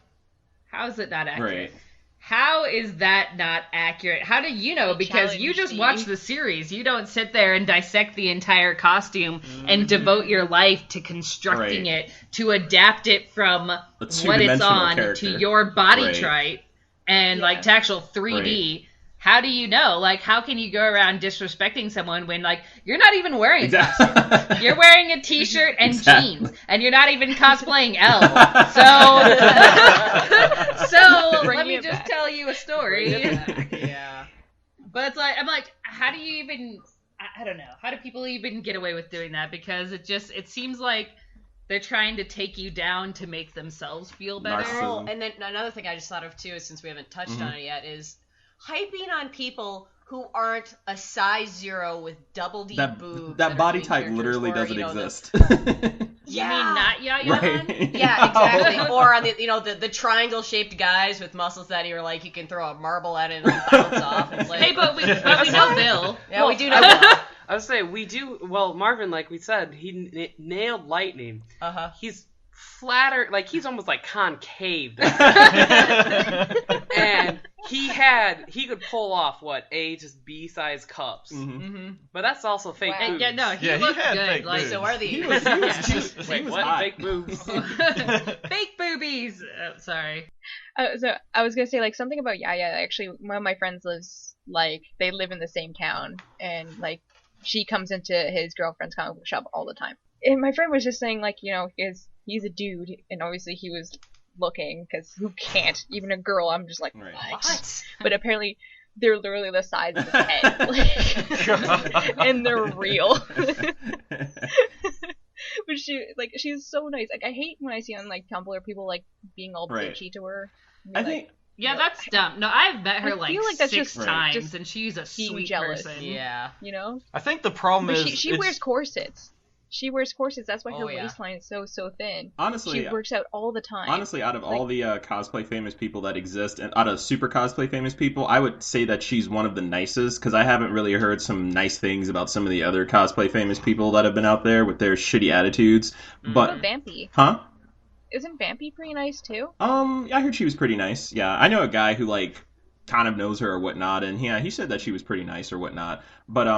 how is it not accurate? Right. How is that not accurate? How do you know? Because you just watch the series. You don't sit there and dissect the entire costume and devote your life to constructing it, to adapt it from what it's on to your body type and like to actual 3D. Right. How do you know? Like, how can you go around disrespecting someone when, like, you're not even wearing a costume? You're wearing a t-shirt and jeans, and you're not even cosplaying Elle. So let me just tell you a story. Yeah. But it's like, I'm like, how do you even, I don't know. How do people even get away with doing that? Because it seems like they're trying to take you down to make themselves feel better. Oh, and then another thing I just thought of, too, since we haven't touched on it yet, is hyping on people who aren't a size 0 with double D boobs. That body type literally doesn't exist. You mean not Yaya? Right. Yeah, exactly. Or on the triangle shaped guys with muscles that you're like you can throw a marble at it and bounce off. It's like, hey, but we know Bill. Yeah, we do know Bill. I was saying we do. Well, Marvin, like we said, he nailed Lightning. He's flatter, like he's almost like concave. And he could pull off just B size cups. But that's also fake boobs. Yeah, no, he looked had good. Fake like, boobs. So are these? Wait, what? Fake boobs. Fake boobies. Sorry. So I was gonna say like something about Yaya. Actually, one of my friends they live in the same town, and like she comes into his girlfriend's comic book shop all the time. And my friend was just saying like, you know, he's a dude, and obviously he was looking, because who can't? Even a girl, I'm just like, what? But apparently they're literally the size of his head. And they're real. But she's so nice. Like, I hate when I see on like Tumblr people like being all bitchy to her. I think yeah, that's dumb. No, I've met her like that's 6 times, just and she's a sweet jealous. person. Yeah. You know? I think the problem is she wears corsets. She wears corsets. That's why her yeah. waistline is so thin. Honestly, she works out all the time. Honestly, out of all the cosplay famous people that exist, and out of super cosplay famous people, I would say that she's one of the nicest, because I haven't really heard some nice things about some of the other cosplay famous people that have been out there with their shitty attitudes. But Vampy. Huh? Isn't Vampy pretty nice too? I heard she was pretty nice. Yeah, I know a guy who like kind of knows her or whatnot, and yeah, he said that she was pretty nice or whatnot. But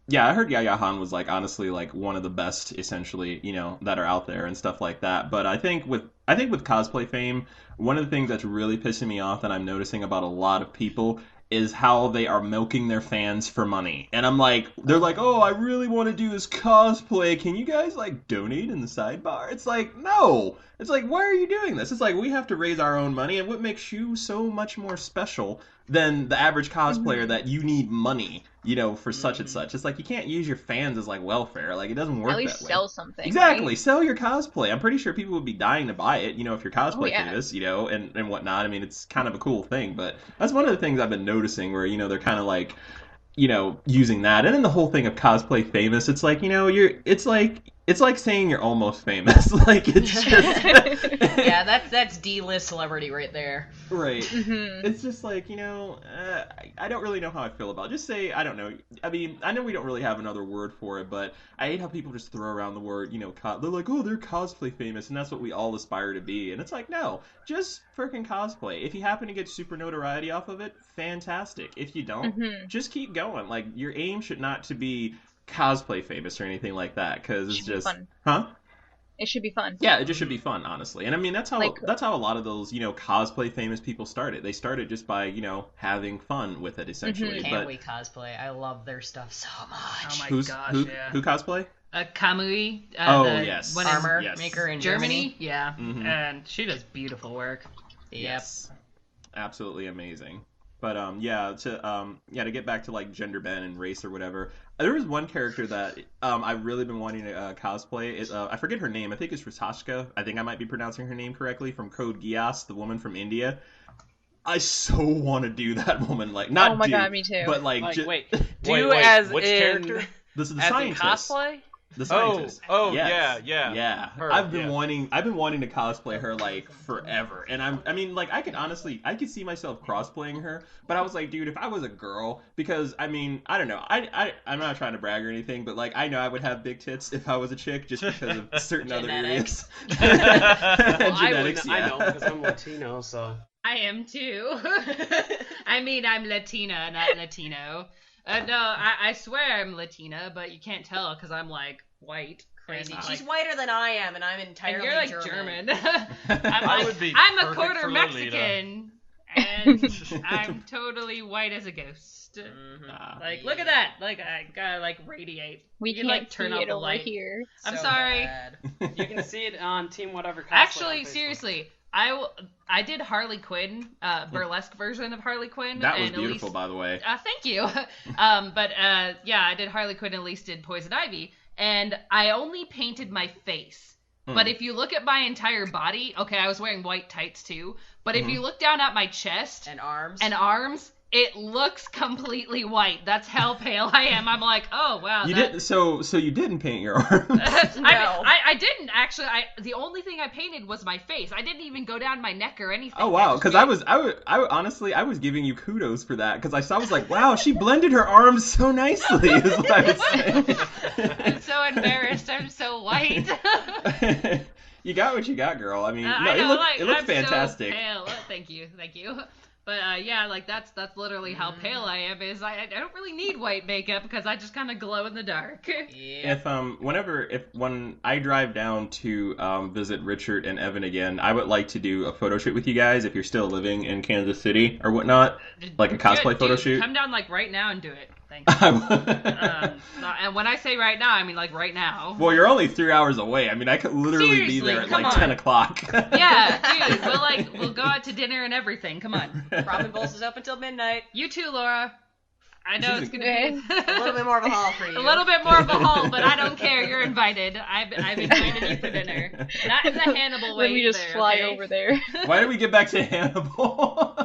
yeah, I heard Yaya Han was like honestly like one of the best, essentially, you know, that are out there and stuff like that. But I think with cosplay fame, one of the things that's really pissing me off that I'm noticing about a lot of people is how they are milking their fans for money. And I'm like, they're like, oh, I really want to do this cosplay. Can you guys like donate in the sidebar? It's like, no. It's like, why are you doing this? It's like, we have to raise our own money. And what makes you so much more special than the average cosplayer that you need money, you know, for such and such? It's like, you can't use your fans as like welfare. Like, it doesn't work that way. At least sell something. Exactly. Right? Sell your cosplay. I'm pretty sure people would be dying to buy it, you know, if you're cosplay famous, you know, and whatnot. I mean, it's kind of a cool thing. But that's one of the things I've been noticing where, you know, they're kind of like, you know, using that. And then the whole thing of cosplay famous, it's like, you know, it's like saying you're almost famous. Like, it's just... Yeah, that's D-list celebrity right there. Right. Mm-hmm. It's just like, you know, I don't really know how I feel about it. Just say, I don't know. I mean, I know we don't really have another word for it, but I hate how people just throw around the word, you know, they're like, oh, they're cosplay famous, and that's what we all aspire to be. And it's like, no, just freaking cosplay. If you happen to get super notoriety off of it, fantastic. If you don't, just keep going. Like, your aim should not to be cosplay famous or anything like that, because it's just fun. Huh? It should be fun. Yeah, it just should be fun, honestly. And I mean, that's how a lot of those, you know, cosplay famous people started. They started just by, you know, having fun with it, essentially. Can't we cosplay? I love their stuff so much. Oh my gosh, who cosplay? Kamui. Yes. Armor maker in Germany. Yeah, and she does beautiful work. Yes. Absolutely amazing. But to get back to like gender bend and race or whatever, there was one character that I've really been wanting to cosplay. I forget her name. I think it's Rasashka. I think I might be pronouncing her name correctly, from Code Geass, the woman from India. I so want to do that woman, like God, me too. But like wait, as which in character? This is the as scientist. in cosplay? The scientist. Oh, yes. yeah. Her, I've been wanting to cosplay her like forever, and I could see myself cosplaying her. But I was like, dude, if I was a girl, because I mean, I don't know, I'm not trying to brag or anything, but like I know I would have big tits if I was a chick, just because of certain other areas. Genetics, I know because I'm Latino, so. I am too. I mean, I'm Latina, not Latino. No, I swear I'm Latina, but you can't tell because I'm like white. Crazy. She's whiter than I am, and I'm entirely and you're like German. I'm a quarter Mexican, and I'm totally white as a ghost. Like, look at that! Like, I gotta like radiate. We can can't turn see off it the over light. here. I'm sorry. You can see it on Team Whatever Cosplay. Actually, seriously. I did Harley Quinn, burlesque version of Harley Quinn. That was beautiful, by the way. Thank you. I did Harley Quinn and Elise did Poison Ivy, and I only painted my face. But if you look at my entire body, okay, I was wearing white tights too, but if you look down at my chest and arms, it looks completely white. That's how pale I am. I'm like, oh wow. So you didn't paint your arms? No. I didn't actually. The only thing I painted was my face. I didn't even go down my neck or anything. Oh wow, because I honestly was giving you kudos for that because I was like, wow, she blended her arms so nicely. Is what I was saying. I'm so embarrassed. I'm so white. You got what you got, girl. I mean, it looks fantastic. So pale. Thank you. But like that's literally how pale I am. Is I don't really need white makeup because I just kind of glow in the dark. Yeah. When I drive down to visit Richard and Evan again, I would like to do a photo shoot with you guys if you're still living in Kansas City or whatnot, like a cosplay photo shoot. Come down like right now and do it. Thank you. And when I say right now, I mean like right now. Well, you're only 3 hours away. I mean, I could literally be there at like 10 o'clock. Yeah, dude, we'll go out to dinner and everything. Come on. Ramen Bowls is open till midnight. You too, Laura. I know it's gonna be a little bit more of a haul for you. A little bit more of a haul, but I don't care. You're invited. I've invited you for dinner. Not in the Hannibal way. Let me just fly over there. Why did we get back to Hannibal?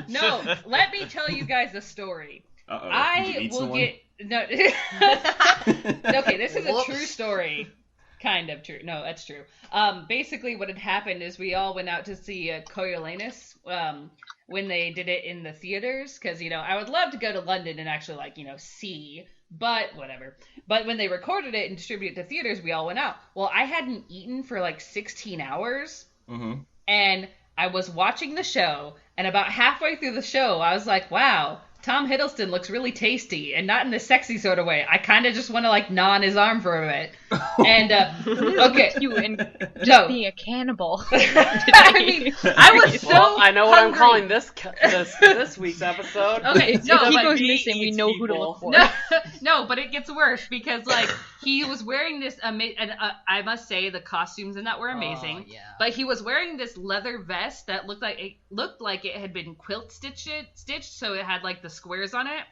No. Let me tell you guys a story. Uh-oh. I will get no. Okay, this is a true story. Kind of true. No, that's true. Basically, what had happened is we all went out to see Coriolanus when they did it in the theaters, because I would love to go to London and actually see, but whatever. But when they recorded it and distributed it to theaters, we all went out. Well, I hadn't eaten for 16 hours, and I was watching the show, and about halfway through the show, I was like, wow. Tom Hiddleston looks really tasty, and not in a sexy sort of way. I kind of just want to gnaw on his arm for a bit. And okay, you and just being a cannibal. I mean, I was so. Well, I know what hungry. I'm calling this week's episode. Okay, if he goes missing, we know who to look for. No, but it gets worse because he was wearing this and I must say the costumes in that were amazing. Yeah. But he was wearing this leather vest that looked like it had been quilt stitched, so it had the squares on it.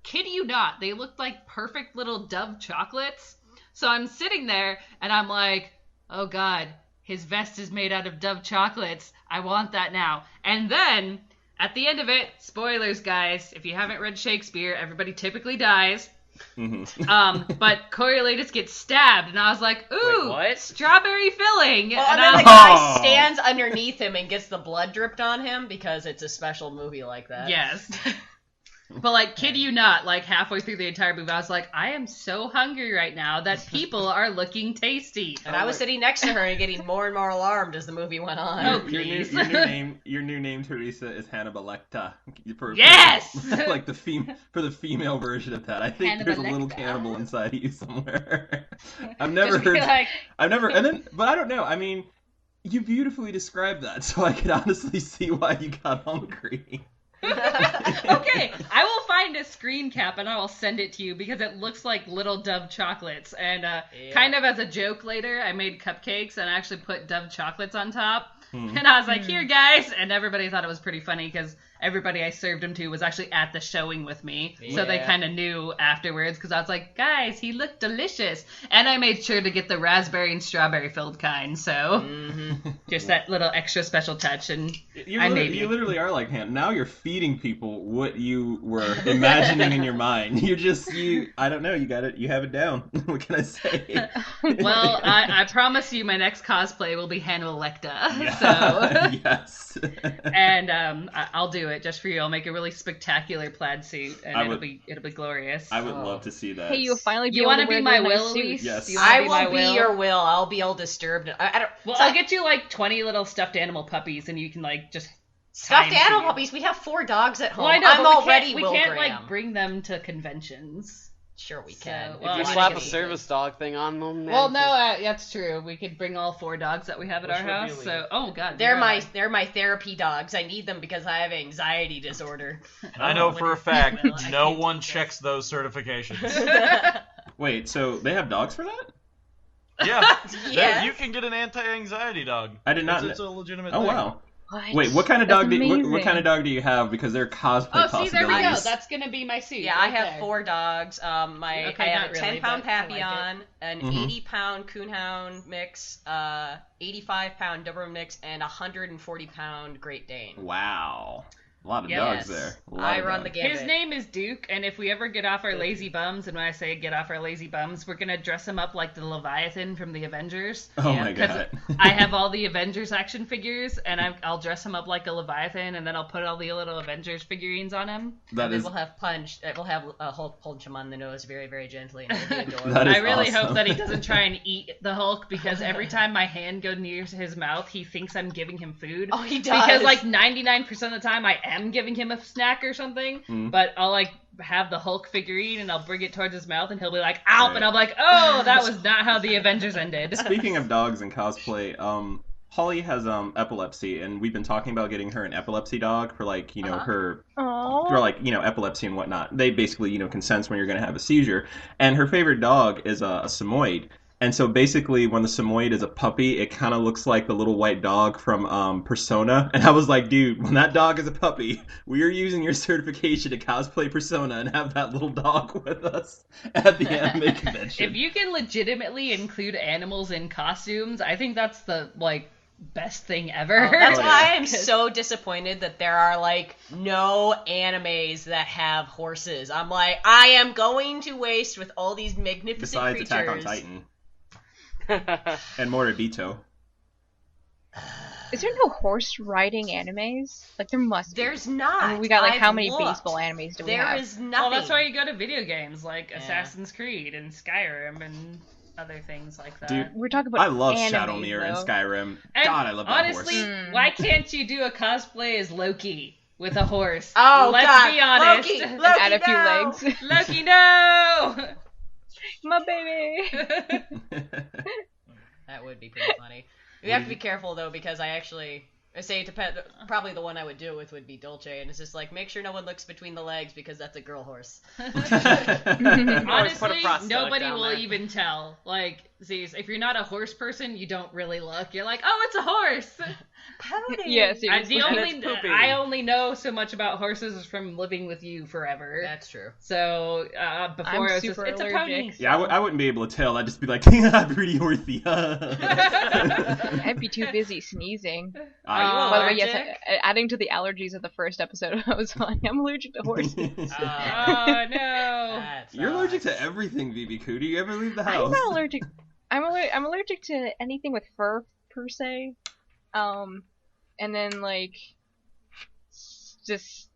Kid you not, they looked like perfect little Dove chocolates. So I'm sitting there and I'm like, oh god, his vest is made out of Dove chocolates. I want that now. And then at the end of it, spoilers guys, if you haven't read Shakespeare, everybody typically dies. But Coriolanus gets stabbed, and I was like, ooh, wait, what? Strawberry filling. Well, and then the guy stands underneath him and gets the blood dripped on him because it's a special movie like that. Yes. But kid you not, halfway through the entire movie, I was like, I am so hungry right now that people are looking tasty. And I was sitting next to her and getting more and more alarmed as the movie went on. Oh, please. Your new name, Teresa, is Hannibal Lecter. Yes! For the female version of that. I think Hannibal there's a little Lecter. cannibal inside of you somewhere. I've never heard. But I don't know. I mean, you beautifully described that, so I could honestly see why you got hungry. Okay, I will find a screen cap and I will send it to you because it looks like little Dove chocolates. And kind of as a joke later, I made cupcakes and I actually put Dove chocolates on top. And I was like, here guys, and everybody thought it was pretty funny because everybody I served him to was actually at the showing with me. Yeah. So they kind of knew afterwards because I was like, guys, he looked delicious. And I made sure to get the raspberry and strawberry filled kind. So just that little extra special touch. And you literally are like him. Now you're feeding people what you were imagining in your mind. I don't know, you have it down. What can I say? Well, I promise you my next cosplay will be Hannibal Lecter. Yeah. So Yes. and I'll do it just for you. I'll make a really spectacular plaid suit, and it'll be glorious. I would love to see that. Hey, you'll finally be You able want to to be wear my those Will, nice Elise? suits. Yes. Do you wanna I be my will be Will? your Will. I'll be all disturbed. I don't. Well, so- I'll get you like 20 little stuffed animal puppies, and you can like just Stuffed time animal feed. puppies. We have 4 dogs at home. Well, I know, I'm but already we Will can't Graham. like bring them to conventions. Sure, we So, can. well, If you I slap can a easily. service dog thing on them, Well, no, that's true. We could bring all 4 dogs that we have at Which our would be house. illegal. So, oh god, They're you're my therapy dogs. I need them because I have anxiety disorder. I know for a fact Well, I no can't one do this. checks those certifications. Wait, so they have dogs for that? Yeah, Yes. you can get an anti-anxiety dog. I did not It's a legitimate Oh thing. wow. What? Wait, what kind of That's dog what amazing. kind of dog do you have? Because they're cosplay Oh, possibilities. see, there we go. That's gonna be my suit. Yeah, I right have there. 4 dogs. Okay, I have not a really, 10-pound but I like Papillon, an Mhm. 80-pound Coonhound mix, 85-pound Doberman mix, and a 140-pound Great Dane. Wow. A lot of Yes. dogs there. A lot I of run the dogs. gambit. His name is Duke, and if we ever get off our lazy bums, and when I say get off our lazy bums, we're gonna dress him up like the Leviathan from the Avengers. Oh Yeah, my 'Cause god. I have all the Avengers action figures, and I'll dress him up like a Leviathan, and then I'll put all the little Avengers figurines on him. That And then is we'll have Hulk punch him on the nose very, very gently. And it'll be adorable. That is I really awesome. hope that he doesn't try and eat the Hulk, because every time my hand goes near his mouth, he thinks I'm giving him food. Oh, he does. Because like 99% of the time I am giving him a snack or something, but I'll like have the Hulk figurine and I'll bring it towards his mouth and he'll be like, "Ow!" Right. And I'm like, "Oh, that was not how the Avengers ended." Speaking of dogs and cosplay, Holly has epilepsy, and we've been talking about getting her an epilepsy dog for like her Aww. for like epilepsy and whatnot. They basically can sense when you're going to have a seizure, and her favorite dog is a Samoyed. And so basically, when the Samoyed is a puppy, it kind of looks like the little white dog from Persona. And I was like, dude, when that dog is a puppy, we are using your certification to cosplay Persona and have that little dog with us at the anime convention. If you can legitimately include animals in costumes, I think that's the like best thing ever. That's Oh, why yeah. I am so disappointed that there are like no animes that have horses. I'm like, I am going to waste with all these magnificent Besides creatures. Attack on Titan and Moribito. Is there no horse riding animes? Like there must be. There's not. I mean, we got like I've how many looked. baseball animes do we There have? is nothing. Well, that's why you go to video games like Yeah. Assassin's Creed and Skyrim and other things like that. Dude, We're talking about I love animes, Shadowmere and though. Skyrim. And God, I love that honestly, horse. why can't you do a cosplay as Loki with a horse? Oh, Let's God. be honest. Loki, And Loki, add a few no. legs. Loki, no! My baby. That would be pretty funny. We have to be careful though, because I say it depends. Probably the one I would do it with would be Dolce, and it's just like make sure no one looks between the legs because that's a girl horse. Always put a Honestly, prosthetic nobody down will there. even tell. Like, see, if you're not a horse person, you don't really look. You're like, oh, it's a horse. Yeah, seriously. I only know so much about horses from living with you forever. That's true. So before I'm it was just, super it's a pony. allergic. Yeah, I wouldn't be able to tell. I'd just be like, pretty horsey. I'd be too busy sneezing. I- By the way, yes, allergic? adding to the allergies of the first episode, I was like, I'm allergic to horses. Oh no. You're allergic to everything, BBQ. Do you ever leave the I'm house? not allergic. I'm allergic to anything with fur per se. And then like just.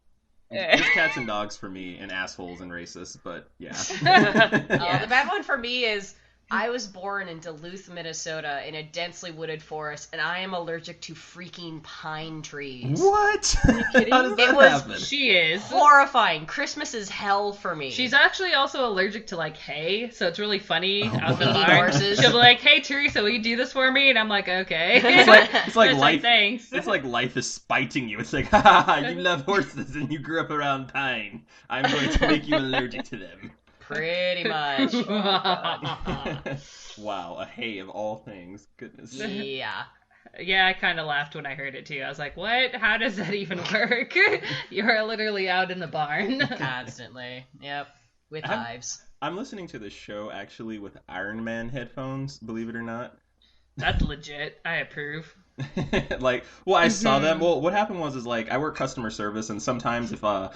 Just cats and dogs for me, and assholes and racists, but yeah. The bad one for me is I was born in Duluth, Minnesota, in a densely wooded forest, and I am allergic to freaking pine trees. What? kidding? How does that It was- happen? She is. Horrifying. Christmas is hell for me. She's actually also allergic to like hay, so it's really funny. Out the Feeding barn. horses. She'll be like, "Hey Teresa, will you do this for me?" And I'm like, "Okay." It's like Just life. thanks. It's like life is spiting you. It's like, ha ha ha, you love horses and you grew up around pine. I'm going to make you allergic to them. Pretty much. Wow, a hay of all things. Goodness. Yeah. Yeah, I kind of laughed when I heard it too. I was like, what? How does that even work? You're literally out in the barn. Constantly. Yep. With hives. I'm listening to this show actually with Iron Man headphones, believe it or not. That's legit. I approve. Like, well, I saw them. Well, what happened was like I work customer service, and sometimes if I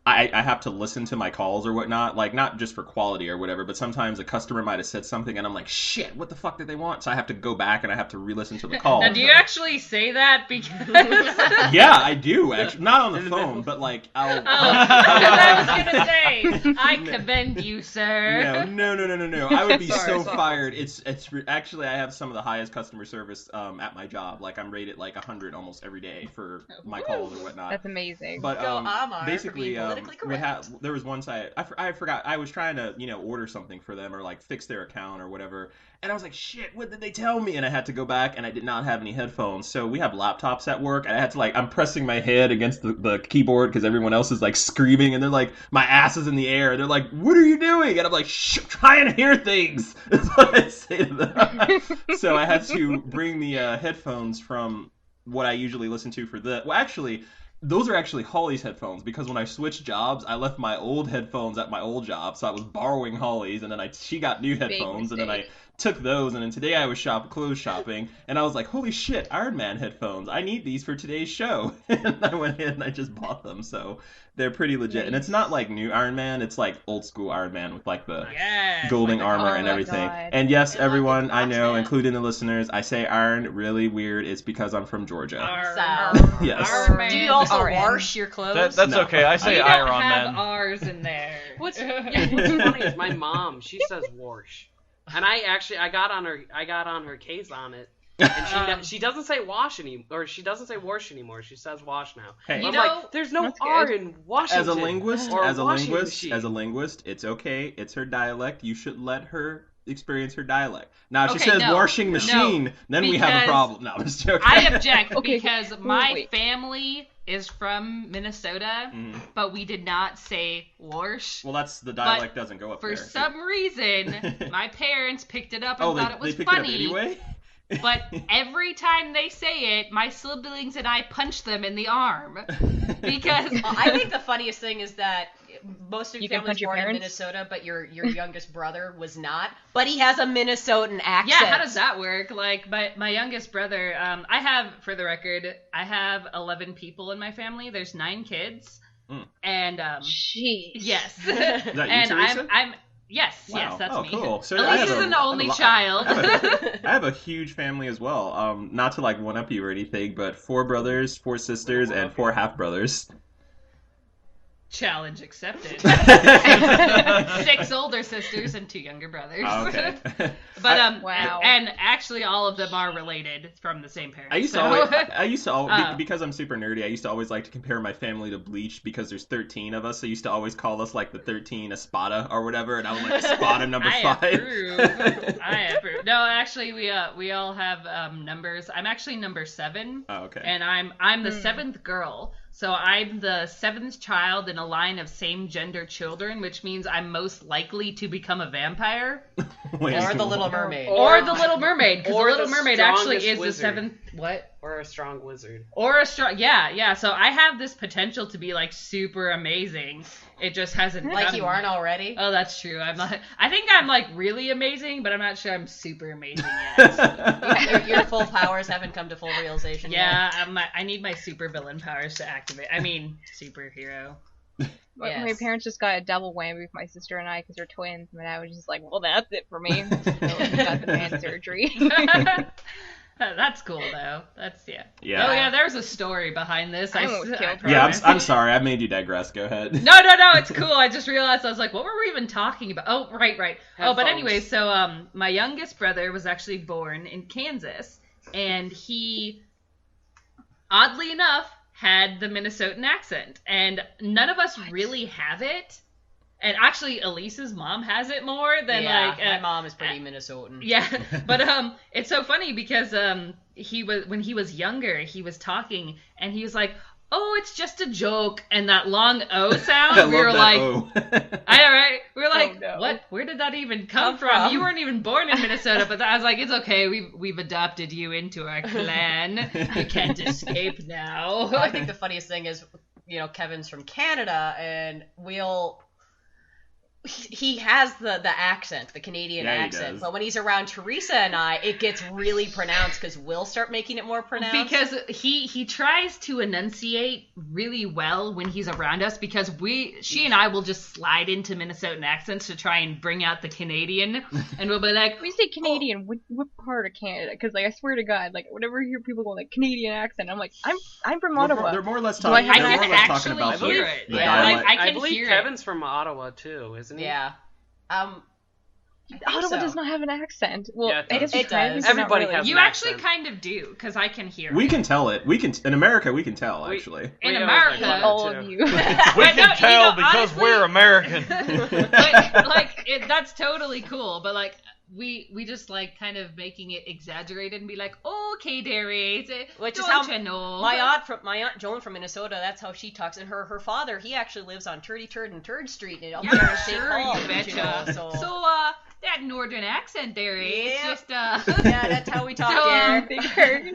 have to listen to my calls or whatnot, like not just for quality or whatever, but sometimes a customer might have said something and I'm like, shit, what the fuck did they want? So I have to go back and I have to re-listen to the call. Now, do you actually say that? Because yeah, I do actually. Not on the phone, but like I'll. I was gonna say, I commend you, sir. No. I would be so fired. It's actually I have some of the highest customer service at my job. Like I'm rated like 100 almost every day for my calls or whatnot. That's amazing. But basically, correct. there was once I forgot I was trying to order something for them or like fix their account or whatever, and I was like, shit, what did they tell me? And I had to go back and I did not have any headphones. So we have laptops at work and I had to I'm pressing my head against the keyboard because everyone else is like screaming and they're like, my ass is in the air and they're like, what are you doing? And I'm like, shh, I'm trying to hear things. That's what I say to them. So I had to bring the headphones from what I usually listen to for the those are actually Holly's headphones because when I switched jobs, I left my old headphones at my old job, so I was borrowing Holly's, and then she got new headphones, and then I took those, and then today I was clothes shopping, and I was like, holy shit, Iron Man headphones, I need these for today's show, and I went in and I just bought them, so they're pretty legit, and it's not like new Iron Man, it's like old school Iron Man with like the golden armor and everything, and yes, everyone, I know, including the listeners, I say iron really weird, it's because I'm from Georgia. Yes. Do you also wash your clothes? That's okay, I say Iron Man. You don't have R's in there. What's funny is my mom, she says wash. And I got on her case on it, and she doesn't say wash anymore, or she doesn't say wash anymore. She says wash now. Hey, I'm like, there's no R in Washington. As a linguist, it's okay. It's her dialect. You should let her experience her dialect. Now, if she says washing machine, then we have a problem. No, I'm just joking. I object because my family is from Minnesota, but we did not say wash. Well, that's the dialect doesn't go up for there. For some reason, my parents picked it up and thought it was they funny. It up anyway? But every time they say it, my siblings and I punch them in the arm. Because I think the funniest thing is that most of your family's born in Minnesota, but your youngest brother was not. But he has a Minnesotan accent. Yeah, how does that work? Like, my youngest brother, I have, for the record, I have 11 people in my family. There's 9 kids. And, jeez. Yes. Is that you, and Teresa? Yes, that's me. Cool. So Elise is an only child. I have a huge family as well. Not to like one up you or anything, but 4 brothers, 4 sisters, and 4 half brothers. Challenge accepted. 6 older sisters and 2 younger brothers. Oh, okay. But wow. And actually all of them are related from the same parents. I used to always because I'm super nerdy, I used to always like to compare my family to Bleach because there's 13 of us, so I used to always call us like the 13 Espada or whatever, and I was like Espada number 5. I approve. No, actually we all have numbers. I'm actually number 7. Oh, okay. And I'm the 7th girl. So I'm the 7th child in a line of same-gender children, which means I'm most likely to become a vampire. Or the Little Mermaid. Or the Little Mermaid, because the Little Mermaid actually is wizard. the 7th... What? Or a strong wizard. Or a strong... Yeah. So I have this potential to be, like, super amazing. It just hasn't... Like you aren't already? Oh, that's true. I'm not... I think I'm, like, really amazing, but I'm not sure I'm super amazing yet. Your full powers haven't come to full realization yet. Yeah, I need my super villain powers to activate. I mean, superhero. My parents just got a double whammy with my sister and I because we're twins, and I was just like, well, that's it for me. So we got the man surgery. That's cool, though. That's, Yeah. Oh, yeah, there's a story behind this. I'm sorry. I made you digress. Go ahead. No, it's cool. I just realized, I was like, what were we even talking about? Oh, right. Headphones. But anyway, so my youngest brother was actually born in Kansas, and he, oddly enough, had the Minnesotan accent, and none of us really have it. And actually, Elise's mom has it more than my mom is pretty Minnesotan. Yeah, but it's so funny because when he was younger, he was talking and he was like, "Oh, it's just a joke," and that long O sound. We were like, "I know, right?" We we're like, what? Where did that even come from? You weren't even born in Minnesota. But I was like, it's okay. We've adopted you into our clan. You can't escape now. Well, I think the funniest thing is, Kevin's from Canada, and he has the accent, the Canadian accent, but when he's around Teresa and I, it gets really pronounced because we'll start making it more pronounced. Because he tries to enunciate really well when he's around us, because she and I will just slide into Minnesotan accents to try and bring out the Canadian, and we'll be like, when you say Canadian, what part of Canada? Because I swear to God, whenever I hear people go Canadian accent, I'm like, I'm from Ottawa. They're more or less talking. I can actually hear it. I believe Kevin's from Ottawa too, isn't he? Yeah. Ottawa does not have an accent. Well, yeah, I guess it does. Everybody has. You actually kind of do, because I can hear. We can tell it. In America, we can tell actually. In America, all of you. We can tell because honestly, we're American. That's totally cool, but we just kind of making it exaggerated and be like, okay, Derry, which is how you know. My aunt Joan from Minnesota, that's how she talks, and her father, he actually lives on 33rd and 3rd Street in St. Paul. You betcha. So that northern accent, Derry, it's just yeah, that's how we talk there.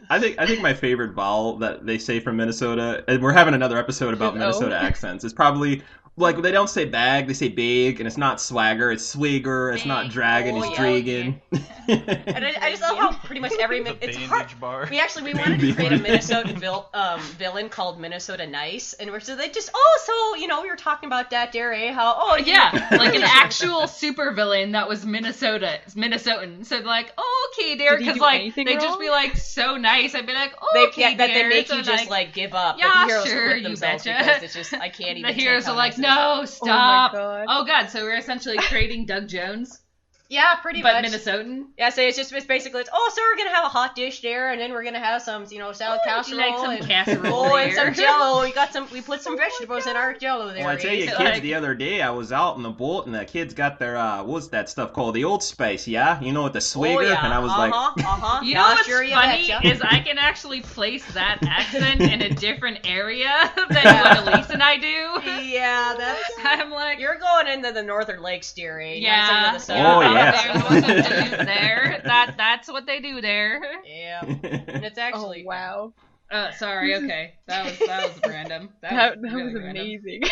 I think my favorite vowel that they say from Minnesota, and we're having another episode about Minnesota accents, is probably. They don't say bag, they say big, and it's not swagger, it's swigger, it's not dragon, it's dragon. And I just love how pretty much it's hard. Bar. We wanted to create a Minnesotan villain called Minnesota Nice, and we were talking about that Derry, how an actual supervillain that was Minnesotan. So okay, Derry, because they'd just be so nice. I'd be like, okay, that they make you just give up. Yeah, the heroes sure, you betcha. Because it's just I can't even. The heroes are like, no, stop. Oh God, so we're essentially creating Doug Jones. Yeah, pretty much. But Minnesotan? Yeah, so it's basically, so we're going to have a hot dish there, and then we're going to have some, salad casserole. Some casserole and some jello. We put some vegetables in our jello there. Well, I tell you, kids, the other day, I was out on the boat, and the kids got their, what's that stuff called? The Old Spice, yeah? You know, with the swigger? Yeah. And I was You know what's funny is I can actually place that accent in a different area than what Elise and I do. Yeah, I'm like... You're going into the Northern Lakes, dearie. Yeah. Oh, yeah. There. That's what they do there. Yeah. And it's actually wow. Sorry, okay. That was random. That was amazing.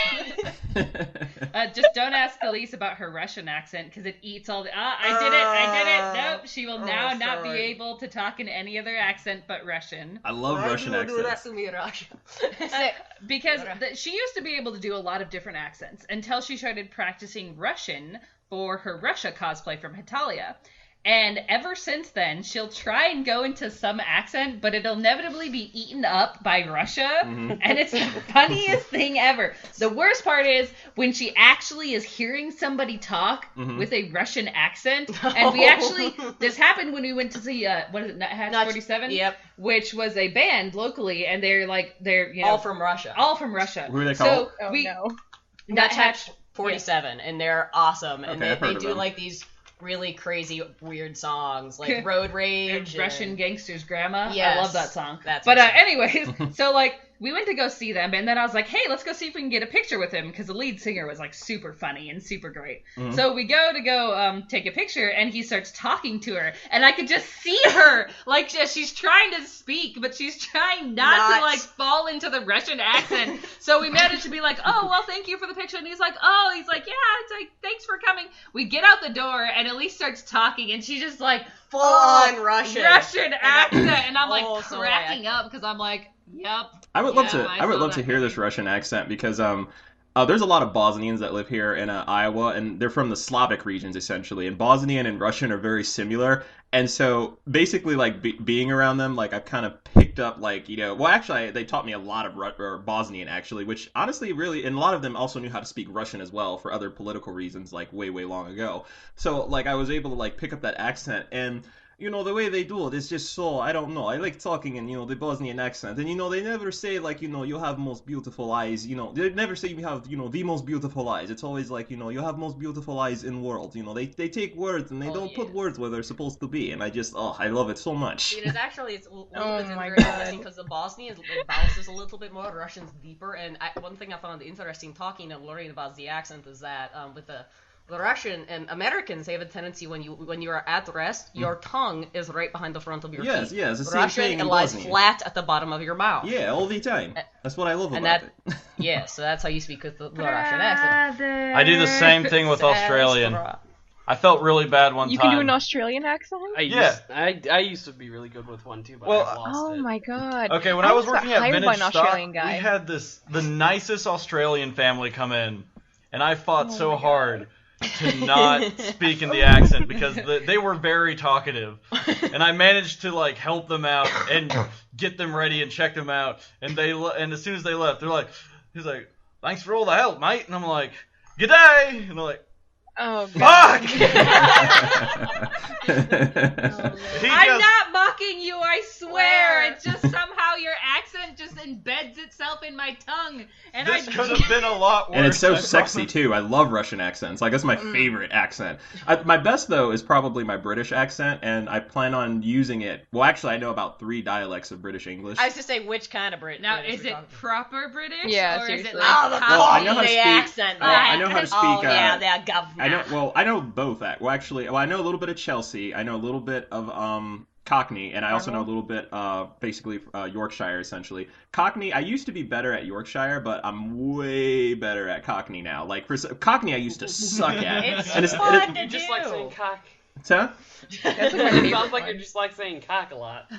Just don't ask Elise about her Russian accent, because it eats all the... I did it. Nope, she will now not be able to talk in any other accent but Russian. I love Russian accents. Do that to me, Russia? Because she used to be able to do a lot of different accents until she started practicing Russian for her Russia cosplay from Hitalia. And ever since then, she'll try and go into some accent, but it'll inevitably be eaten up by Russia. Mm-hmm. And it's the funniest thing ever. The worst part is when she actually is hearing somebody talk with a Russian accent. And we actually, this happened when we went to see, what is it, Nuthatch 47? Yep. Which was a band locally, and they're all from Russia. All from Russia. Who are they called? Nuthatch 47, and they're awesome. And okay, they do these really crazy, weird songs, like Road Rage. And Russian Gangster's Grandma. Yes, I love that song. That's anyways, so we went to go see them, and then I was like, hey, let's go see if we can get a picture with him, because the lead singer was super funny and super great. Mm-hmm. So we go take a picture, and he starts talking to her, and I could just see her, she's trying to speak, but she's trying not to fall into the Russian accent. So we managed to be like, oh, well, thank you for the picture, and he's like, yeah, it's thanks for coming. We get out the door, and Elise starts talking, and she's just full on Russian accent, and I'm cracking up, because I'm like, yep. I would love to hear this Russian accent, because there's a lot of Bosnians that live here in Iowa, and they're from the Slavic regions essentially, and Bosnian and Russian are very similar. And so basically, being around them, I've kind of picked up, well, actually, they taught me a lot of Bosnian, actually, which honestly, really, and a lot of them also knew how to speak Russian as well for other political reasons, way, way long ago. So, I was able to, pick up that accent, and the way they do it is just so, I don't know, I like talking in, the Bosnian accent, and, they never say, you have most beautiful eyes, they never say you have, the most beautiful eyes. It's always you have most beautiful eyes in world, they take words, and they don't put words where they're supposed to be, and I love it so much. It is actually, it's a little bit very interesting, because the Bosnian bounces a little bit more, Russian's deeper, and one thing I found interesting talking and learning about the accent is that, with the Russian and Americans have a tendency when you are at rest, your tongue is right behind the front of your teeth. Yes, the same Russian, thing it in lies Bosnia. flat at the bottom of your mouth. Yeah, all the time. That's what I love And about that, it. yeah, so that's how you speak with the Russian accent. I do the same thing with Australian. I felt really bad one time. You can do an Australian accent? I used to be really good with one too, but I lost it. Oh my god. Okay, when I was working at hired by Vintage an Stock, Australian guy. we had the nicest Australian family come in, and I fought so hard to not speak in the accent because they were very talkative, and I managed to like help them out and get them ready and check them out, and as soon as they left, he's like, "Thanks for all the help, mate," and I'm like, "G'day," and they're like, "Oh God." Fuck! I'm not mocking you, I swear. It's just somehow your accent just embeds itself in my tongue. And this could have been a lot worse. And it's so sexy, too. I love Russian accents. Like, that's my favorite accent. My best, though, is probably my British accent, and I plan on using it. Well, actually, I know about 3 dialects of British English. I was to say, which kind of British? Now, is it proper British? Yeah, or seriously. Is it like I know how to speak. accent. I know how to speak. Oh, yeah, that government. I know both. I know a little bit of Chelsea. I know a little bit of Cockney, and I also know a little bit, basically Yorkshire, essentially. Cockney, I used to be better at Yorkshire, but I'm way better at Cockney now. Like, for Cockney, I used to suck at. It's fun to You just like saying cock. Huh? It sounds like you just like saying cock a lot.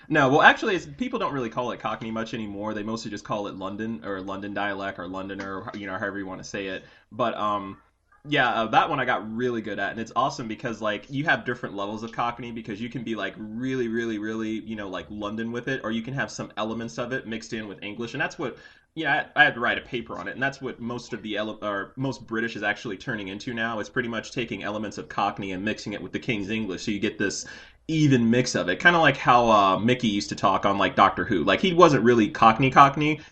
No, well, actually, people don't really call it Cockney much anymore. They mostly just call it London, or London dialect, or Londoner, or, however you want to say it. But, yeah, that one I got really good at, and it's awesome because, like, you have different levels of Cockney because you can be, like, really, really, really, like, London with it, or you can have some elements of it mixed in with English, and that's what, I had to write a paper on it, and that's what most British is actually turning into now. It's pretty much taking elements of Cockney and mixing it with the King's English, so you get this even mix of it. Kind of like how Mickey used to talk on, like, Doctor Who. Like, he wasn't really Cockney.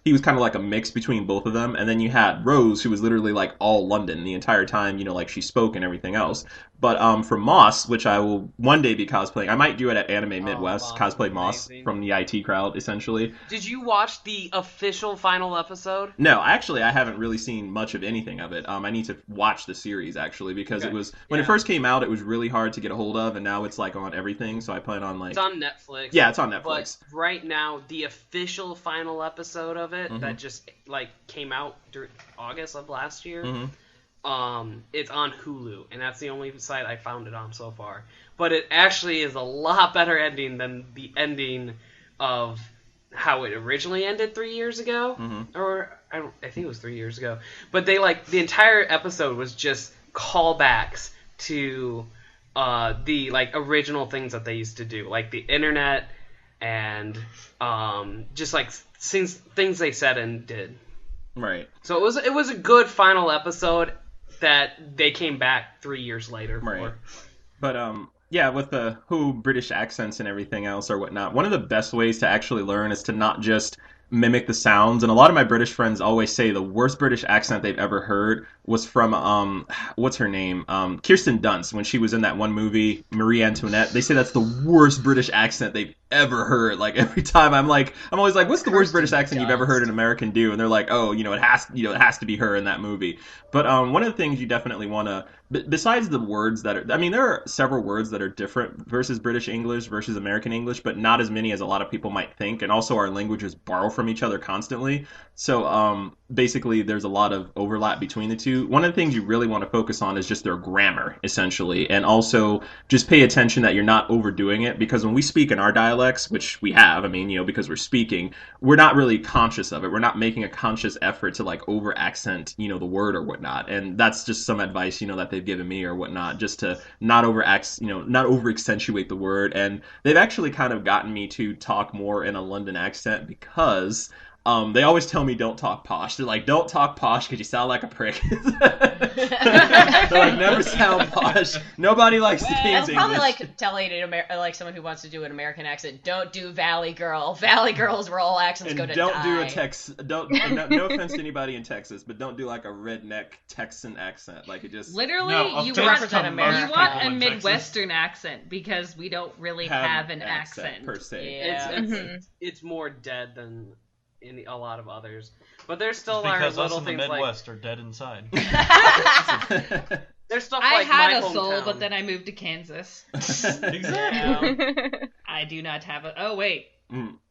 He was kind of like a mix between both of them. And then you had Rose, who was literally, like, all London the entire time, like, she spoke and everything else. But for Moss, which I will one day be cosplaying, I might do it at Anime Midwest, cosplay Moss from the IT crowd, essentially. Did you watch the official final episode? No, actually, I haven't really seen much of anything of it. I need to watch the series, actually, because it was, when it first came out, it was really hard to get a hold of, and now it's, like, on everything, so I plan on, like... It's on Netflix. Yeah, it's on Netflix. But right now, the official final episode of it, that just, like, came out during August of last year... it's on Hulu, and that's the only site I found it on so far. But it actually is a lot better ending than the ending of how it originally ended 3 years ago, or I think it was 3 years ago. But they the entire episode was just callbacks to the original things that they used to do, like the internet and just things they said and did. Right. So it was a good final episode that they came back 3 years later for. Right. But yeah, with the whole British accents and everything else or whatnot, one of the best ways to actually learn is to not just mimic the sounds. And a lot of my British friends always say the worst British accent they've ever heard was from what's her name, Kirsten Dunst, when she was in that one movie Marie Antoinette. They say that's the worst British accent they've ever heard. Like, every time I'm always like, what's the worst British accent you've ever heard an American do? And they're like, oh, it has to be her in that movie. But one of the things you definitely want to, besides the words that are, I mean, there are several words that are different versus British English versus American English, but not as many as a lot of people might think. And also our languages borrow from each other constantly. So basically there's a lot of overlap between the two. One of the things you really want to focus on is just their grammar, essentially. And also just pay attention that you're not overdoing it, because when we speak in our dialects, which we have, I mean, because we're speaking, we're not really conscious of it. We're not making a conscious effort to over accent, the word or whatnot. And that's just some advice, that they've given me or whatnot, just to not over accentuate the word. And they've actually kind of gotten me to talk more in a London accent because they always tell me don't talk posh. They're like, don't talk posh because you sound like a prick. They're like, never sound posh. Nobody likes the King's English. It's probably like telling someone who wants to do an American accent, don't do Valley Girl. Valley Girls where all accents go to don't die. No offense to anybody in Texas, but don't do like a redneck Texan accent. Like, it just... Literally, you represent America. You want a Midwestern accent because we don't really have an accent per se. Yeah. It's more dead than in a lot of others. But there's still because little us in the things Midwest are dead inside. There's stuff I like had my a soul, hometown. but then I moved to Kansas. Exactly. I do not have a. Oh wait.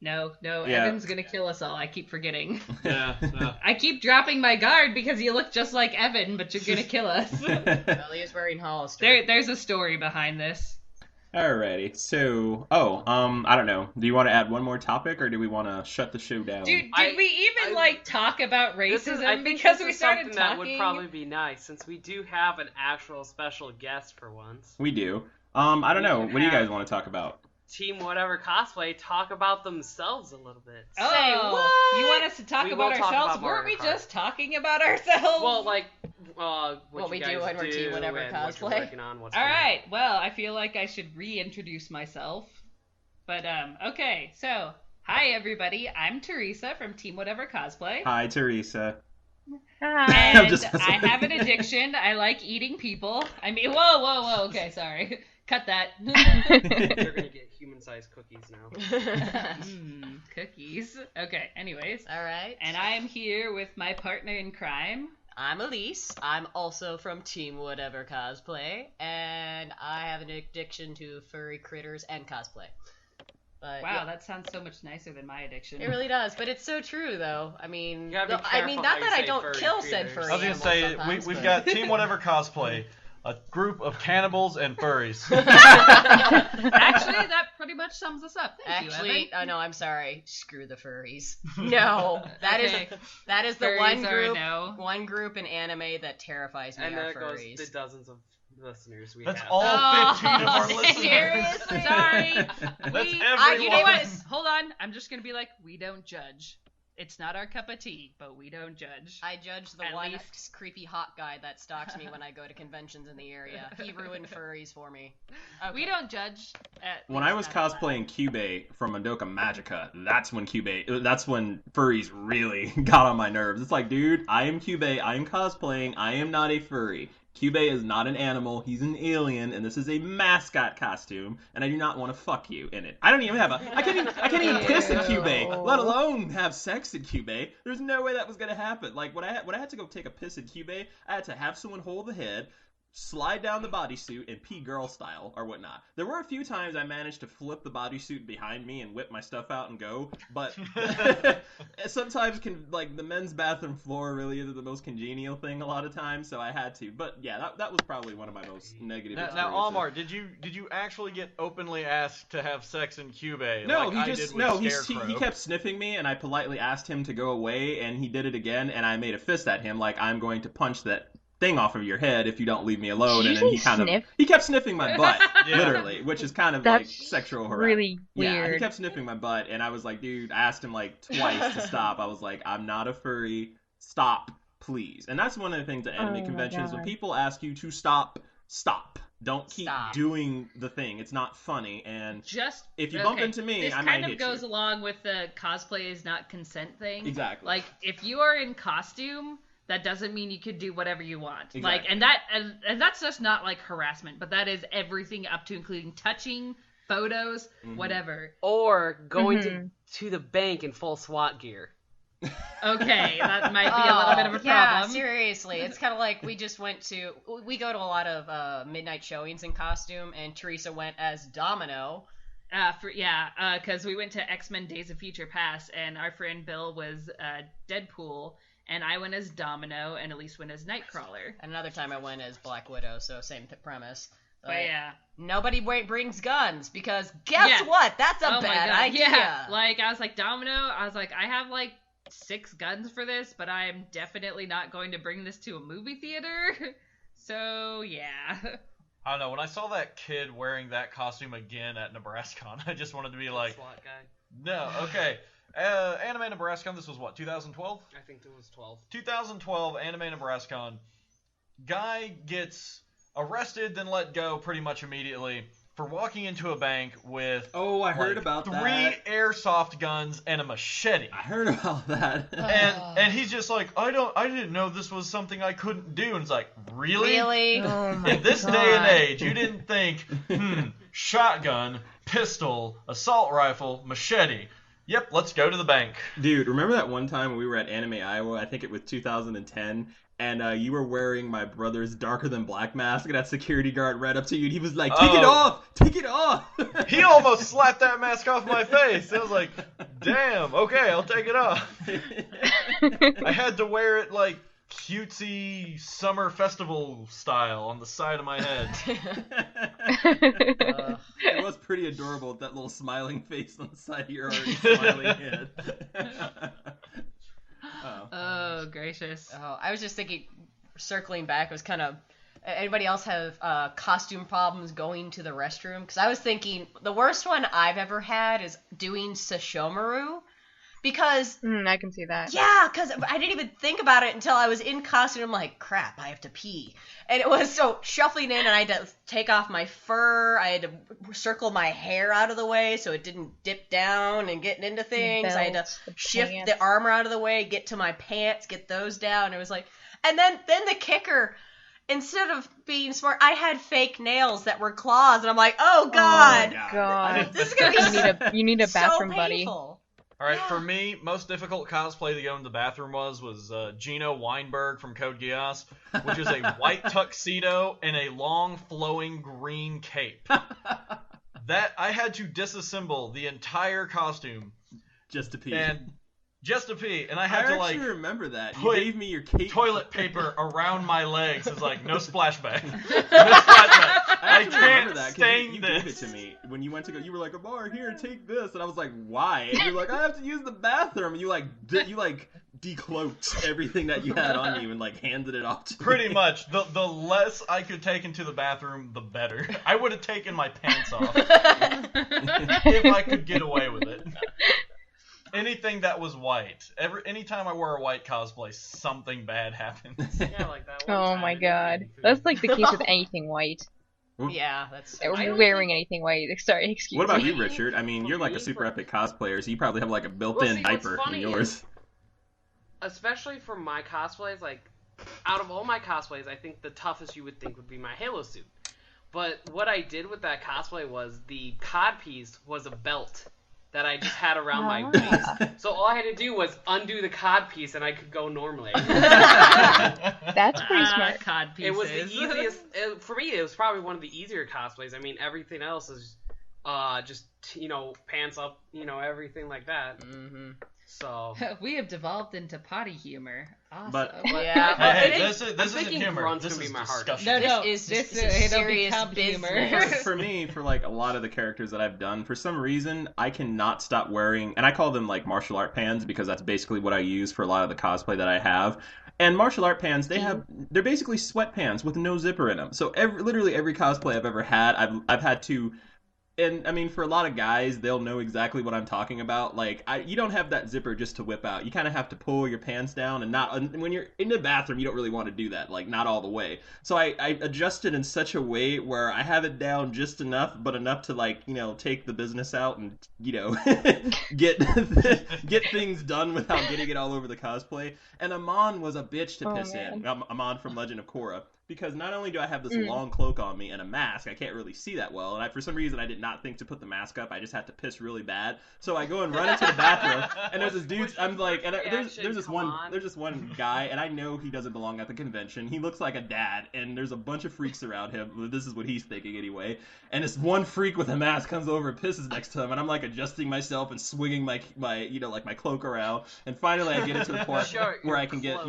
No, Yeah. Evan's gonna kill us all. I keep forgetting. Yeah. I keep dropping my guard because you look just like Evan, but you're gonna kill us. Well, he is wearing Hollister. There's a story behind this. Alrighty, so, I don't know. Do you want to add one more topic, or do we want to shut the show down? Dude, did we even talk about racism? I think because this we is started something talking. that would probably be nice, since we do have an actual special guest for once. We do. I don't know. What do you guys want to talk about? Team Whatever Cosplay talk about themselves a little bit. Oh, Say what? you want us to talk We about will talk ourselves? about Weren't we Mario Kart. just talking about ourselves? Well, like, what we you do guys when we're Team Whatever and what you're Cosplay. working on, what's all going on. right. Well, I feel like I should reintroduce myself. But okay. So, hi everybody. I'm Teresa from Team Whatever Cosplay. Hi, Teresa. Hi. I'm And just- I have an addiction. I like eating people. I mean, whoa. Okay, sorry. Cut that. You're gonna get human-sized cookies now. Cookies. Okay, anyways. All right. And I am here with my partner in crime. I'm Elise. I'm also from Team Whatever Cosplay, and I have an addiction to furry critters and cosplay. But, Wow, yeah, that sounds so much nicer than my addiction. it really does. But it's so true, though. I mean, You gotta be not careful how you that I say don't furry kill said critters. furry I was gonna animals say sometimes, we've but- got Team Whatever Cosplay, a group of cannibals and furries. Actually, that pretty much sums us up. Thank you, Actually, Evan. no, I'm sorry. Screw the furries. No, that is Okay. the Furries one are a group. no. One group in anime that terrifies me. And are there goes furries. the dozens of listeners we That's have. all 15 of our listeners. Seriously? Sorry. That's You everyone. know what? Hold on. I'm just gonna be like, we don't judge. It's not our cup of tea, but we don't judge. I judge the At one least- creepy hot guy that stalks me when I go to conventions in the area. He ruined furries for me. Okay. We don't judge. When I was At least not cosplaying Cubey from Madoka Magica, that's when furries really got on my nerves. It's like, dude, I am Cubey, I am cosplaying, I am not a furry. Cubey is not an animal, he's an alien, and this is a mascot costume, and I do not want to fuck you in it. I don't even have I can't even piss in Cubey, let alone have sex in Cubey. There's no way that was gonna happen. Like, when I had to go take a piss in Cubey, I had to have someone hold the head, slide down the bodysuit, and pee girl style or whatnot. There were a few times I managed to flip the bodysuit behind me and whip my stuff out and go, but sometimes the men's bathroom floor really isn't the most congenial thing a lot of times, so I had to. But yeah, that was probably one of my most negative Now, experiences. Almar, did you actually get openly asked to have sex in Cubey? No, like he kept sniffing me, and I politely asked him to go away, and he did it again, and I made a fist at him like, I'm going to punch that thing off of your head if you don't leave me alone. Did And then you say he kept sniffing my butt, Yeah. literally, which is kind of That's like sexual harassment. really Yeah, he weird. kept sniffing my butt, and I was like, dude, I asked him like twice to stop. I was like, I'm not a furry. Stop, please. And that's one of the things at anime Oh my conventions, when God. people ask you to stop. Don't keep Stop. doing the thing. It's not funny. And Just if you bump okay, into me, this I might kind of hit goes you. along with the cosplay is not consent thing. Exactly. Like if you are in costume, that doesn't mean you can do whatever you want. Exactly. Like and that's just not like harassment, but that is everything up to including touching, photos, Mhm. whatever. Or going Mhm. to the bank in full SWAT gear. Okay, that might be a little bit of a problem. Yeah, seriously. It's kind of like we go to a lot of midnight showings in costume, and Teresa went as Domino. Because we went to X-Men Days of Future Past, and our friend Bill was Deadpool, and I went as Domino, and Elise went as Nightcrawler. And another time I went as Black Widow, so same premise. But yeah. Nobody brings guns, because guess Yeah. what? That's a Oh my bad God, idea. yeah. Like, I was like, Domino, I was like, I have like 6 guns for this, but I am definitely not going to bring this to a movie theater. So, yeah. I don't know. When I saw that kid wearing that costume again at NebraskaCon, I just wanted to be like, SWAT guy. no, okay. Anime NebraskaCon, this was what, 2012? I think it was 12. 2012 Anime NebraskaCon. Guy gets arrested, then let go pretty much immediately for walking into a bank with Oh, I heard like, about 3 that. airsoft guns and a machete. I heard about that. And he's just like, I didn't know this was something I couldn't do. And it's like, really? Really? Oh my In this God. day and age, you didn't think, shotgun, pistol, assault rifle, machete. Yep, let's go to the bank. Dude, remember that one time when we were at Anime Iowa? I think it was 2010. And you were wearing my brother's darker than black mask, and that security guard ran up to you, and he was like, "Take it off! Take it off!" He almost slapped that mask off my face. I was like, "Damn, okay, I'll take it off." I had to wear it like cutesy summer festival style on the side of my head. It was pretty adorable with that little smiling face on the side of your already smiling head. Oh, gracious. Oh, I was just thinking, circling back, it was kind of, anybody else have costume problems going to the restroom? Because I was thinking, the worst one I've ever had is doing Sashomaru. Because... I can see that. Yeah, because I didn't even think about it until I was in costume. I'm like, crap, I have to pee. And it was so shuffling in, and I had to take off my fur. I had to circle my hair out of the way so it didn't dip down and get into things. I had to shift the armor out of the way, get to my pants, get those down. It was like... And then the kicker... Instead of being smart, I had fake nails that were claws, and I'm like, oh, God. Oh, God. This is going to be you need a bathroom so buddy. painful. All right, for me, most difficult cosplay to go in the bathroom was Gino Weinberg from Code Geass, which is a white tuxedo and a long flowing green cape. That I had to disassemble the entire costume just to pee. And I had to actually remember that. You put gave me your cape. toilet paper around my legs. It's like no splashback. No splashback. I can't stain you this. gave it to me when you went to go. You were like, "Amar, here, take this," and I was like, "Why?" And you're like, "I have to use the bathroom." And you decloaked everything that you had on you and like handed it off to Pretty me. much. The less I could take into the bathroom, the better. I would have taken my pants off if I could get away with it. Anything that was white. Anytime I wear a white cosplay, something bad happens. Yeah, like that one Oh time my I did God. anything. That's like the case with anything white. Yeah, that's... Or I don't wearing think- anything white. Sorry, excuse What about me. you, Richard? I mean, you're like a super epic cosplayer, so you probably have like a built-in see, what's diaper in funny yours. is- Especially for my cosplays, like, out of all my cosplays, I think the toughest you would think would be my Halo suit. But what I did with that cosplay was the codpiece was a belt that I just had around my waist. So all I had to do was undo the codpiece and I could go normally. That's pretty smart. Cod pieces. It was the easiest. For me, it was probably one of the easier cosplays. I mean, everything else is just, pants up, everything like that. Mm-hmm. So... We have devolved into potty humor. Awesome. But- Yeah. Hey, this isn't thinking humor. grunt's This gonna is be my heart. discussion. No, This is it'll serious become humor. business. For me, for like a lot of the characters that I've done, for some reason, I cannot stop wearing, and I call them like martial art pants because that's basically what I use for a lot of the cosplay that I have. And martial art pants, they're basically sweatpants with no zipper in them. So literally every cosplay I've ever had, I've had to. And, I mean, for a lot of guys, they'll know exactly what I'm talking about. Like, you don't have that zipper just to whip out. You kind of have to pull your pants down, and when you're in the bathroom, you don't really want to do that, like, not all the way. So I adjusted in such a way where I have it down just enough, but enough to, like, take the business out and, get things done without getting it all over the cosplay. And Amon was a bitch to piss in. Amon from Legend of Korra. Because not only do I have this long cloak on me and a mask, I can't really see that well, and for some reason I did not think to put the mask up. I just had to piss really bad, so I go and run into the bathroom, and there's this dude. I'm like, and there's this one guy, and I know he doesn't belong at the convention. He looks like a dad, and there's a bunch of freaks around him. This is what he's thinking anyway. And this one freak with a mask comes over and pisses next to him, and I'm like adjusting myself and swinging my my cloak around, and finally I get it to the point where I can get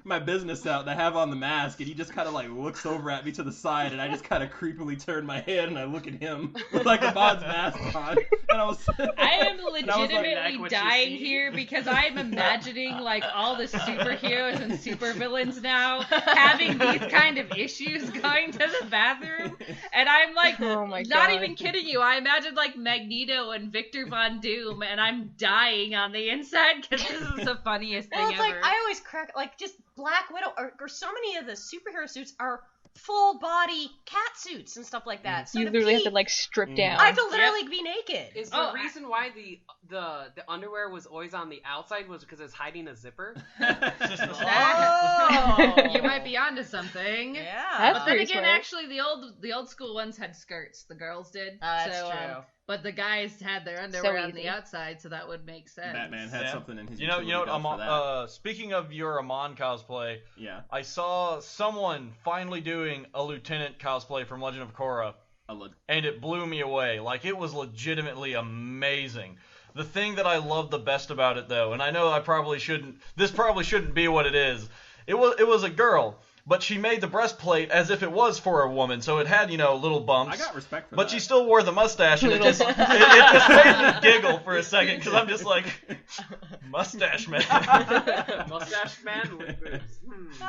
my business out, and I have on the mask. And he just kind of like looks over at me to the side, and I just kind of creepily turn my head and I look at him with like a Mod's mask on. And I am legitimately like, dying here because I'm imagining like all the superheroes and supervillains now having these kind of issues going to the bathroom, and I'm like, not even kidding you. I imagine like Magneto and Victor Von Doom, and I'm dying on the inside because this is the funniest thing Well, it's ever. like, I always crack, like, just Black Widow, or so many of the superhero suits are full body cat suits and stuff like that. So You to literally pee, have to like strip down. I have to literally be naked. Is the reason why the underwear was always on the outside was because it's hiding a zipper? Oh, you might be onto something. Yeah. That's But then pretty again, smart. actually, the old school ones had skirts. The girls did. That's true. But the guys had their underwear on easy. the outside, so that would make sense. Batman had something in his You know utility what? belt for that. Speaking of your Amon cosplay, Yeah. I saw someone finally doing a lieutenant cosplay from Legend of Korra, and it blew me away. Like, it was legitimately amazing. The thing that I loved the best about it, though, and I know this probably shouldn't be what it is. It was a girl, but she made the breastplate as if it was for a woman, so it had, little bumps. I got respect for but that. she still wore the mustache, and it just made me giggle for a second, because I'm just like, mustache man. Mustache man with boobs.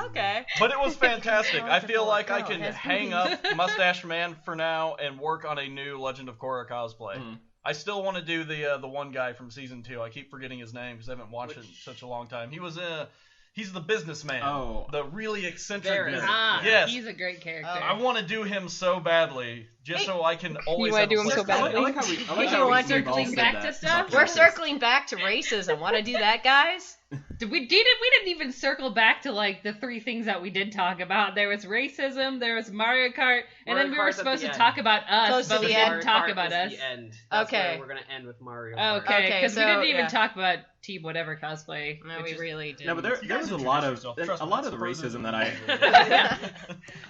Okay. But it was fantastic. I feel like I Girl can has hang boobies. up Mustache Man for now and work on a new Legend of Korra cosplay. Mhm. I still want to do the one guy from season 2. I keep forgetting his name because I haven't watched it in such a long time. He's the businessman. Oh. The really eccentric Very. businessman. Yes. He's a great character. I want to do him so badly, just so I can always wanna have do a him so voice. badly? I like how we You we've want all circling said back that to stuff? about We're characters. circling back to racism. Want to do that, guys? We didn't even circle back to like the 3 things that we did talk about. There was racism, there was Mario Kart, and Mario then we were Kart's at supposed the to end. talk about us, Close to but we the didn't end. talk Kart about is us. the end. That's Okay. where we're gonna end with Mario Kart. Okay, Okay, because we so, didn't even yeah. talk about Team Whatever cosplay. No, which we is- really did. No, but there was a introduce lot of yourself. Trust a me, lot it's of the further racism than that I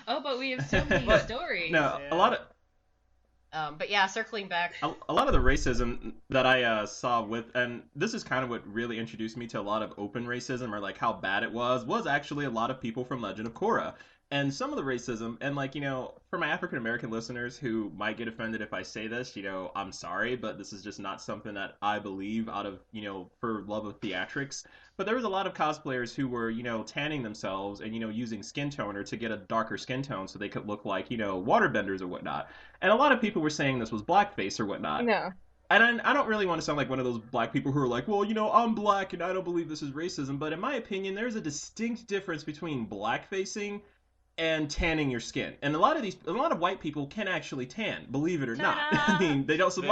Oh, but we have so many stories. no a lot of But yeah, circling back. a lot of the racism that I saw with, and this is kind of what really introduced me to a lot of open racism, or like how bad it was actually a lot of people from Legend of Korra. And some of the racism, and like, for my African American listeners who might get offended if I say this, I'm sorry, but this is just not something that I believe out of, for love of theatrics. But there was a lot of cosplayers who were, tanning themselves and, using skin toner to get a darker skin tone so they could look like, waterbenders or whatnot. And a lot of people were saying this was blackface or whatnot. No. And I don't really want to sound like one of those black people who are like, well, I'm black and I don't believe this is racism. But in my opinion, there's a distinct difference between blackfacing and tanning your skin. And a lot of white people can actually tan, believe it or not. I mean, they don't. So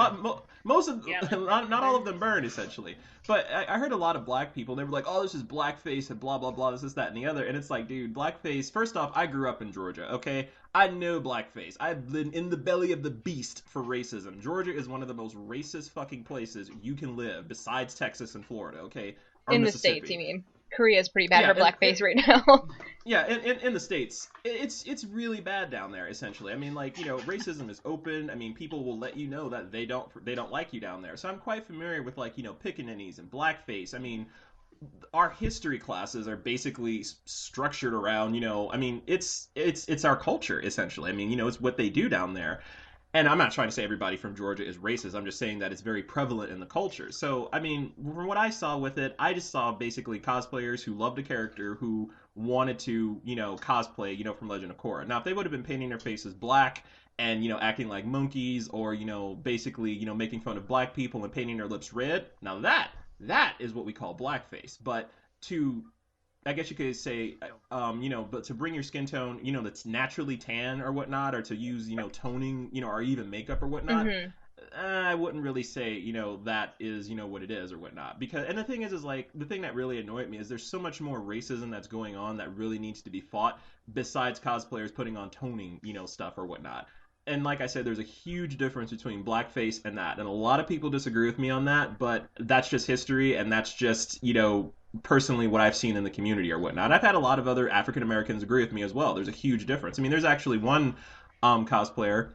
most of not all of them burn essentially. But I heard a lot of black people. They were like, "Oh, this is blackface and blah blah blah. This, that, and the other." And it's like, dude, blackface. First off, I grew up in Georgia. Okay, I know blackface. I've been in the belly of the beast for racism. Georgia is one of the most racist fucking places you can live, besides Texas and Florida. Okay, or In the Mississippi. States, you mean? Korea's pretty bad Yeah, for blackface right now. Yeah, in the States, it's really bad down there. Essentially, I mean, like, racism is open. I mean, people will let you know that they don't like you down there. So I'm quite familiar with like pickaninnies and blackface. I mean, our history classes are basically structured around I mean, it's our culture essentially. I mean, it's what they do down there. And I'm not trying to say everybody from Georgia is racist. I'm just saying that it's very prevalent in the culture. So, I mean, from what I saw with it, I just saw basically cosplayers who loved a character who wanted to, cosplay, from Legend of Korra. Now, if they would have been painting their faces black and, acting like monkeys or, basically, making fun of black people and painting their lips red, now that is what we call blackface. But I guess you could say, but to bring your skin tone, that's naturally tan or whatnot, or to use, toning, or even makeup or whatnot, I wouldn't really say, that is, what it is or whatnot. And the thing is like, the thing that really annoyed me is there's so much more racism that's going on that really needs to be fought besides cosplayers putting on toning, stuff or whatnot. And like I said, there's a huge difference between blackface and that. And a lot of people disagree with me on that, but that's just history, and that's just, personally what I've seen in the community or whatnot. I've had a lot of other African Americans agree with me as well. There's a huge difference. I mean, there's actually one cosplayer,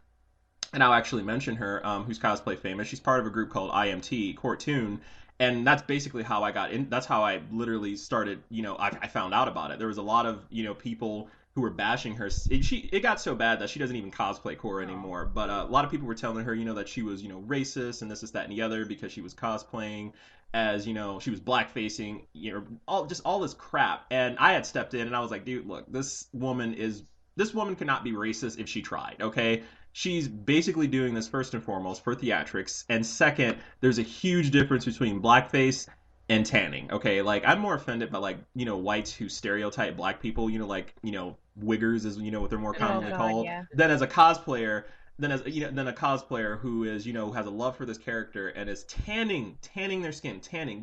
and I'll actually mention her, who's cosplay famous. She's part of a group called IMT, Courtoon, and that's basically how I got in. That's how I literally started, I found out about it. There was a lot of, people who were bashing her. It got so bad that she doesn't even cosplay Korra anymore. But a lot of people were telling her, that she was, racist and this, that, and the other because she was cosplaying as, she was blackfacing, all this crap. And I had stepped in and I was like, dude, look, this woman cannot be racist if she tried, okay? She's basically doing this first and foremost for theatrics. And second, there's a huge difference between blackface and tanning, okay? Like, I'm more offended by, like, whites who stereotype black people, like, wiggers is, what they're more commonly called, yeah. than as a cosplayer than a cosplayer who is, has a love for this character and is tanning their skin.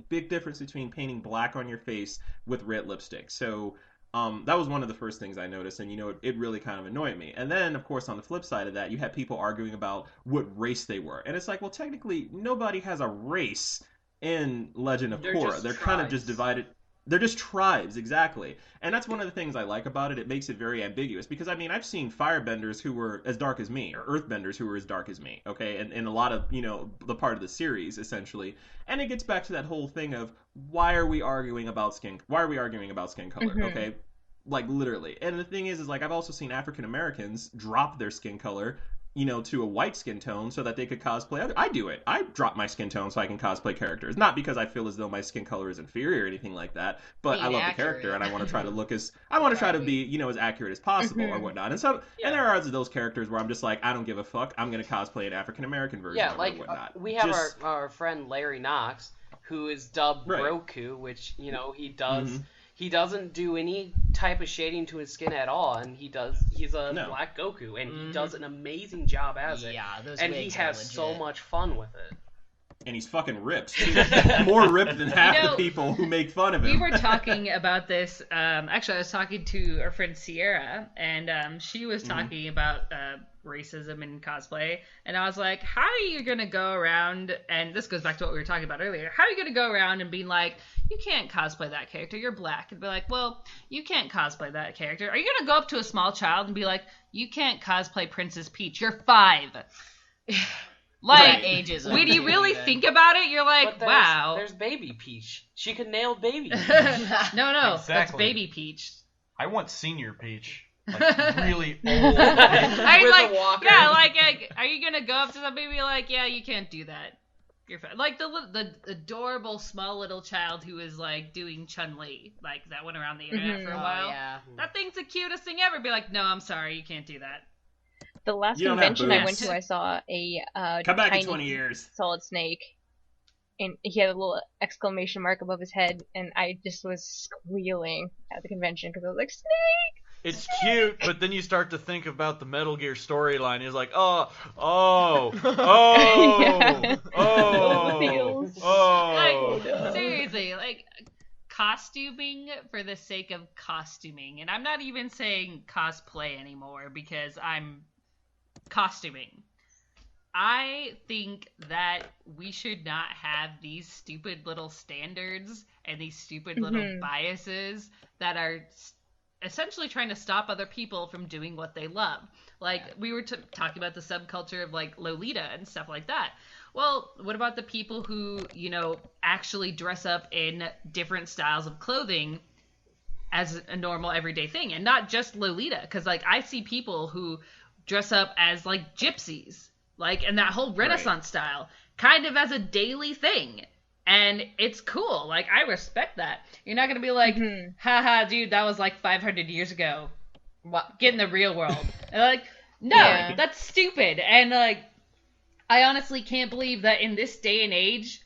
Big difference between painting black on your face with red lipstick. So that was one of the first things I noticed, and it really kind of annoyed me. And then, of course, on the flip side of that, you had people arguing about what race they were, and it's like, well, technically, nobody has a race in Legend of Korra. They're kind of just divided. They're just tribes, exactly. And that's one of the things I like about it. It makes it very ambiguous. Because, I mean, I've seen firebenders who were as dark as me, or earthbenders who were as dark as me, okay? And in a lot of, the part of the series, essentially. And it gets back to that whole thing of, why are we arguing about skin color, okay? Like, literally. And the thing is like, I've also seen African Americans drop their skin color, to a white skin tone so that they could cosplay. I do it. I drop my skin tone so I can cosplay characters. Not because I feel as though my skin color is inferior or anything like that, but I love the character and I want to try to look as, try to be, as accurate as possible or whatnot. And so, and there are those characters where I'm just like, I don't give a fuck. I'm going to cosplay an African American version of it or whatnot. We have our friend Larry Knox, who is dubbed Roku, which, he does... Mm-hmm. He doesn't do any type of shading to his skin at all, and he's a Black Goku, and he does an amazing job as it. Yeah, those and he has so much fun with it. And he's fucking ripped, too. More ripped than half the people who make fun of him. We were talking about this, actually I was talking to our friend Sierra, and she was talking about racism in cosplay, and I was like, how are you going to go around, and this goes back to what we were talking about earlier, how are you going to go around and being like, you can't cosplay that character, you're black, and be like, well, you can't cosplay that character. Are you going to go up to a small child and be like, you can't cosplay Princess Peach, you're 5? Like, ageism. When you really think about it, you're like, wow. There's Baby Peach. She could nail Baby Peach. No, exactly. That's Baby Peach. I want Senior Peach. Like, really old. With a walker. Yeah, like, are you gonna go up to somebody and be like, yeah, you can't do that. You're fine. Like the adorable small little child who is like doing Chun-Li, like that went around the internet for a while. Yeah. That thing's the cutest thing ever. Be like, no, I'm sorry, you can't do that. The last convention I went to, I saw a come back tiny in 20 years Solid Snake, and he had a little exclamation mark above his head, and I just was squealing at the convention because I was like, Snake! It's cute, but then you start to think about the Metal Gear storyline. He's like, oh. Like, seriously, like, costuming for the sake of costuming. And I'm not even saying cosplay anymore because I'm costuming. I think that we should not have these stupid little standards and these stupid little biases that are essentially trying to stop other people from doing what they love. Like, we were talking about the subculture of, like, Lolita and stuff like that. Well, what about the people who, actually dress up in different styles of clothing as a normal everyday thing? And not just Lolita, because, like, I see people who dress up as, like, gypsies, like, and that whole Renaissance style, kind of as a daily thing. And it's cool. Like, I respect that. You're not going to be like, haha, dude, that was like 500 years ago. Get in the real world. And like, no, that's stupid. And like, I honestly can't believe that in this day and age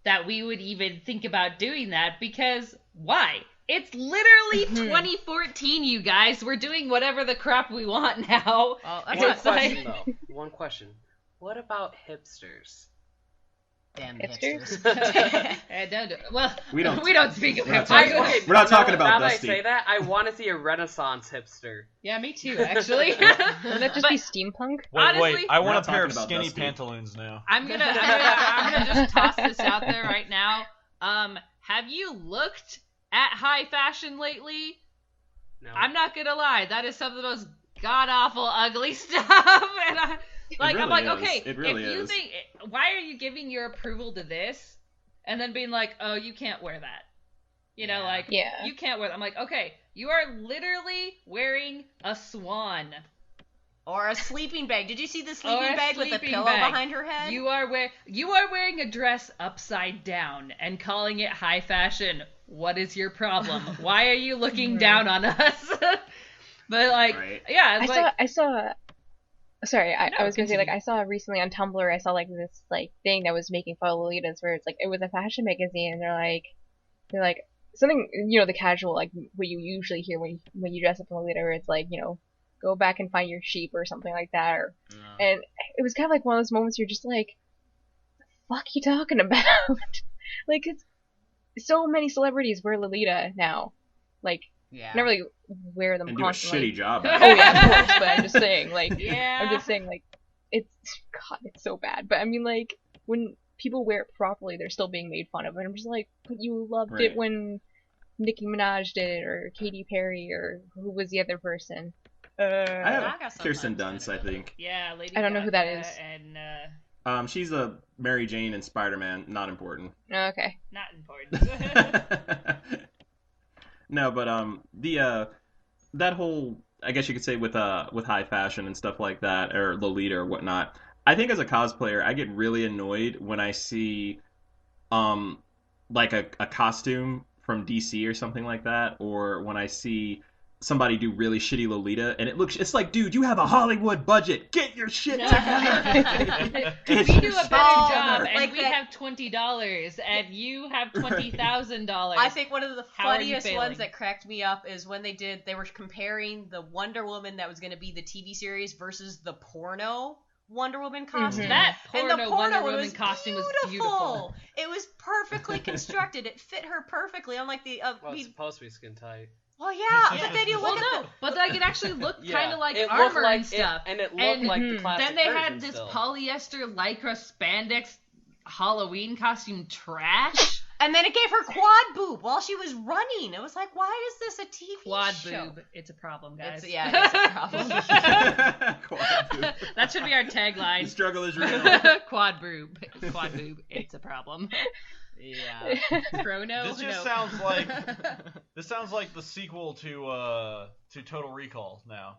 that we would even think about doing that, because why? It's literally 2014, you guys. We're doing whatever the crap we want now. One question. What about hipsters? Damn hipsters. Well, we don't speak of hipsters. We're not talking about Dusty. Now that I say that, I want to see a Renaissance hipster. Yeah, me too, actually. Wouldn't that just be steampunk? Wait, I want a pair of skinny Dusty pantaloons now. I'm gonna just toss this out there right now. Have you looked at high fashion lately? No. I'm not gonna lie, that is some of the most god awful, ugly stuff, and I'm like, okay, if you think, why are you giving your approval to this, and then being like, oh, you can't wear that, you can't wear that. I'm like, okay, you are literally wearing a swan. Or a sleeping bag. Did you see the sleeping bag with the pillow behind her head? You are wearing a dress upside down and calling it high fashion. What is your problem? Why are you looking down on us? But like, I saw. Sorry, I was gonna say, like, I saw recently on Tumblr, I saw like this like thing that was making fun of Lolitas, where it's like it was a fashion magazine, and they're like something, the casual, like what you usually hear when you dress up in Lolita, where it's like, go back and find your sheep or something like that. And it was kind of like one of those moments you're just like, the fuck you talking about? Like, it's so many celebrities wear Lolita now. Like, Yeah. never really wear them And constantly. do a shitty job. Oh yeah, of course. But I'm just saying, like, Yeah. I'm just saying, like, it's so bad. But I mean, like, when people wear it properly, they're still being made fun of. And I'm just like, but you loved Right. it when Nicki Minaj did it, or Katy Perry, or who was the other person? I have Gaga Kirsten sometimes Dunst, I think. Yeah, Lady I don't know who that Gaga is. And She's a Mary Jane in Spider-Man. Not important. Okay. not important. No, but that whole, I guess you could say, with high fashion and stuff like that, or Lolita or whatnot. I think as a cosplayer, I get really annoyed when I see like a costume from DC or something like that, or when I see somebody do really shitty Lolita, and it's like, dude, you have a Hollywood budget. Get your shit together. We do a better job, and like we that- have $20, and you have $20,000. I think one of the How are you funniest failing? ones that cracked me up is when they were comparing the Wonder Woman that was going to be the TV series versus the porno Wonder Woman costume. that And porno, the porno Wonder one Woman was costume was beautiful. It was perfectly constructed. It fit her perfectly. Unlike the Well, it's supposed to be skin tight. well, yeah, but then you Well, look at no, but like it actually looked kind of like it armor looked like and stuff. and it looked And like the plastic then they had version this still. polyester lycra spandex Halloween costume trash. and then it gave her quad boob while she was running. It was like, why is this a TV Quad show? boob. It's a problem, guys. It's, yeah, it's a problem. That should be our The tagline. struggle is real. Quad boob. Quad boob. It's a problem. Yeah. Chrono. This just no. sounds like the sequel to Total Recall now.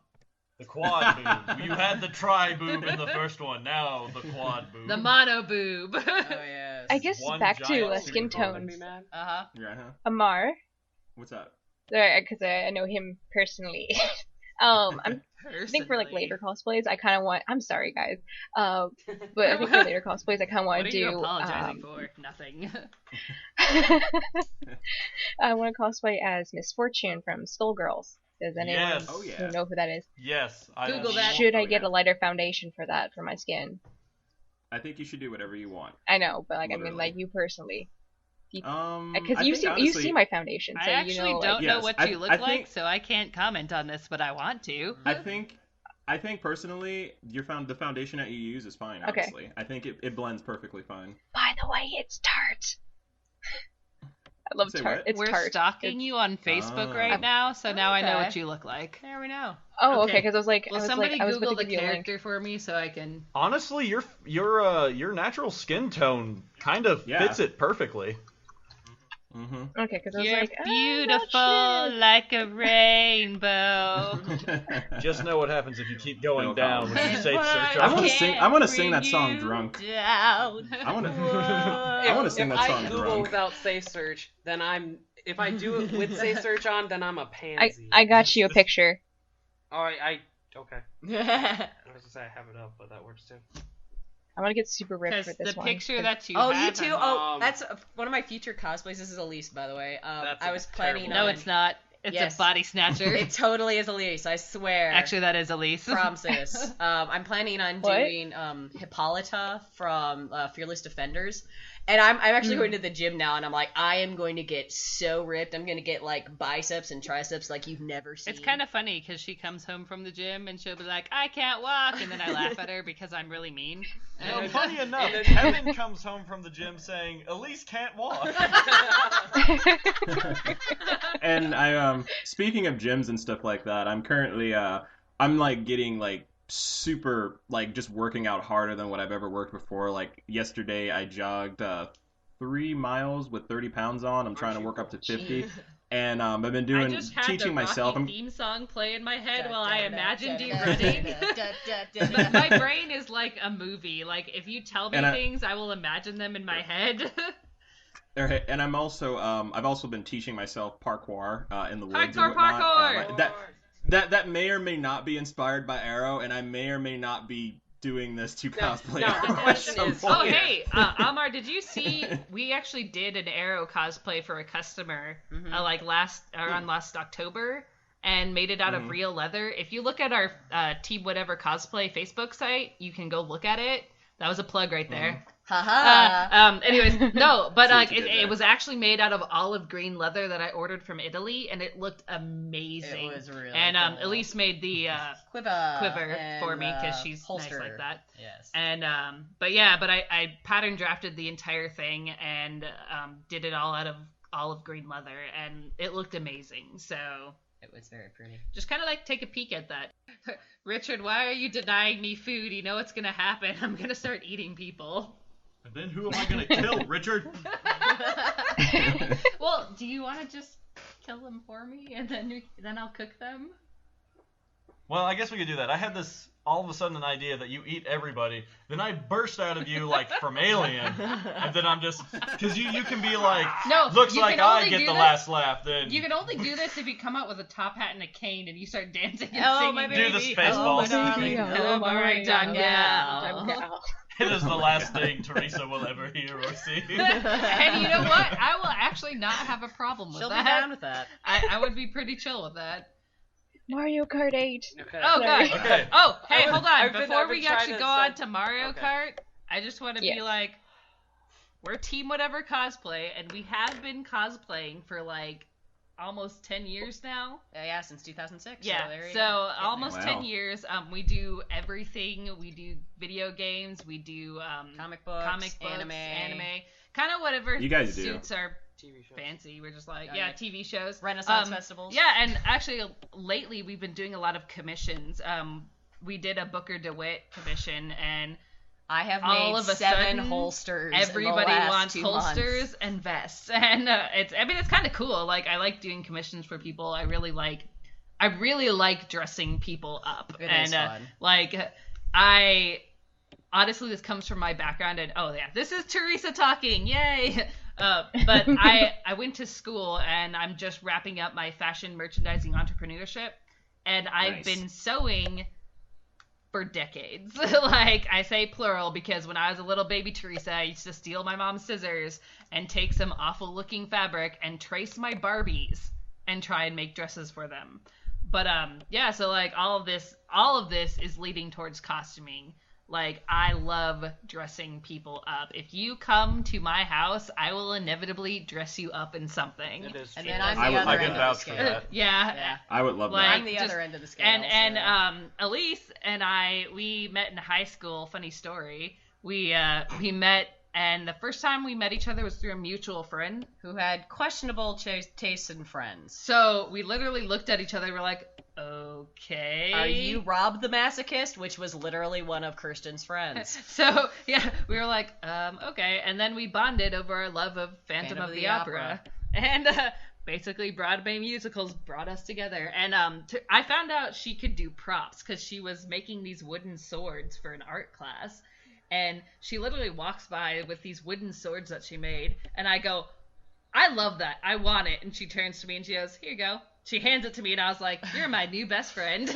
The quad boob. You had the tri boob in the first one. Now the quad boob. The mono boob. Oh yes. I guess One back to giant skin super tones. Uh-huh. Yeah, huh? Amar, What's up? because I know him personally. I think for like later cosplays, I kind of want. I'm sorry, guys. But I think for later cosplays, I kind of want What to are you do. apologizing for? Nothing. I want to cosplay as Miss Fortune from Skullgirls. Does anyone Yes. Oh, yeah. know who that is? Yes. Google that. Should I Oh, get yeah. a lighter foundation for that for my skin? I think you should do whatever you want. I know, but like I mean, Literally. like you personally, I because you think see honestly, you see my foundation, so I actually you know. don't Like, know Yes, what I- you look I like, think- so I can't comment on this, but I want to. I think personally, the foundation that you use is fine. Okay. Honestly, I think it blends perfectly fine. by the way, it's tart. I love Say tart. what? It's We're tart. stalking you on Facebook Oh. right now, so now I know Okay. what you look like. There we know. Oh, Okay. okay. Because I was like, Will I was somebody like, I was Google about to the give you a link. character for me so I can? Honestly, your natural skin tone kind of Yeah. fits it perfectly. Mm-hmm. Okay, because I was You're like, beautiful I'm not sure. like a rainbow. Just know what happens if you keep going No down problem. when you say search. I wanna on- sing- I wanna sing that song drunk. Down. I want to. I want to sing if that I song Google drunk. without safe search, then if I do it with safe search on, then I'm a pansy. I got you a picture. Oh, okay. I was gonna say I have it up, but that works too. I want to get super ripped Because for this the one. picture that you Oh, have. you too? on- Oh, Um, that's one of my future cosplays. This is Elise, by the way. That's I a was planning terrible on... No, it's not. It's Yes. a body snatcher. It totally is Elise, I swear. Actually, that is Elise. Promises. I'm planning on What? doing Hippolyta from Fearless Defenders. And I'm actually going to the gym now, and I'm like, I am going to get so ripped. I'm going to get, like, biceps and triceps like you've never seen. It's kind of funny because she comes home from the gym and she'll be like, I can't walk. And then I laugh at her because I'm really mean. No, funny enough, and then- Kevin comes home from the gym saying, Elise can't walk. And I speaking of gyms and stuff like that, I'm currently I'm like getting like super like just working out harder than what I've ever worked before. Like yesterday I jogged 3 miles with 30 pounds on. I'm trying to work up to 50. And I've been I doing just had teaching the myself. Rocky theme song play in my head while I imagined you running. But my brain is like a movie. Like, if you tell me And things, I will imagine them in my head. And I'm also I've also been teaching myself parkour in the woods Parkour, and whatnot. parkour! That may or may not be inspired by Arrow, and I may or may not be doing this to cosplay. no, Arrow the at question some is- point. Oh, hey, Amar, did you see? We actually did an Arrow cosplay for a customer, like last October. and made it out of real leather. If you look at our Team Whatever Cosplay Facebook site, you can go look at it. That was a plug right there. Anyways, no, but it was actually made out of olive green leather that I ordered from Italy, and it looked amazing. It was really and cool. Elise made the quiver for me because she's holster. nice like that. Yes. And but I pattern drafted the entire thing and did it all out of olive green leather, and it looked amazing. So it was very pretty. Just kind of like take a peek at that. Richard, why are you denying me food? You know what's gonna happen. I'm gonna start eating people. And then who am I gonna kill, Richard? Well, do you want to just kill them for me, and then I'll cook them? Well, I guess we could do that. I had this all of a sudden an idea that you eat everybody, then I burst out of you like from Alien, and then I'm just because you can be like, no, looks like I get the last laugh. Then you can only do this if you come out with a top hat and a cane and you start dancing and singing. My baby. Do the space ball singing. Hello, my right gal. It is the last thing Teresa will ever hear or see. And you know what? I will actually not have a problem with She'll that. Be down with that. I would be pretty chill with that. Mario Kart 8. Okay. Oh, gosh. Okay. Oh, hey, hold on. Before I've been we actually go on to Mario Okay. Kart, I just want to be like, we're Team Whatever Cosplay, and we have been cosplaying for like almost 10 years now. Yeah, since 2006. Yeah, so almost 10 years. We do everything. We do video games. We do comic books, anime. Kind of whatever you guys suits do. our TV shows. fancy. We're just like, yeah. TV shows. Renaissance festivals. Yeah, and actually lately we've been doing a lot of commissions. We did a Booker DeWitt commission, and I have all made of a 7 sudden, holsters. Everybody wants holsters months. and vests, and it's kind of cool. Like, I like doing commissions for people. I really like dressing people up. It and is fun. Honestly, this comes from my background, and this is Teresa talking, yay! But I went to school, and I'm just wrapping up my fashion merchandising entrepreneurship, and I've been sewing for decades. Like, I say plural because when I was a little baby Teresa, I used to steal my mom's scissors and take some awful looking fabric and trace my Barbies and try and make dresses for them. But so like all of this is leading towards costuming. Like, I love dressing people up. If you come to my house, I will inevitably dress you up in something. It is And true. then I'm the other end of the scale. Yeah. I would love Like, that. I'm the other end of the scale. And Elise and we met in high school. Funny story. We met, and the first time we met each other was through a mutual friend who had questionable tastes in friends. So we literally looked at each other. We're like, okay. Are you Rob the Masochist? Which was literally one of Kirsten's friends. So, yeah, we were like, okay. And then we bonded over our love of Phantom of the Opera. And basically, Broadway musicals brought us together. And I found out she could do props because she was making these wooden swords for an art class. And she literally walks by with these wooden swords that she made. And I go, I love that. I want it. And she turns to me and she goes, here you go. She hands it to me, and I was like, you're my new best friend.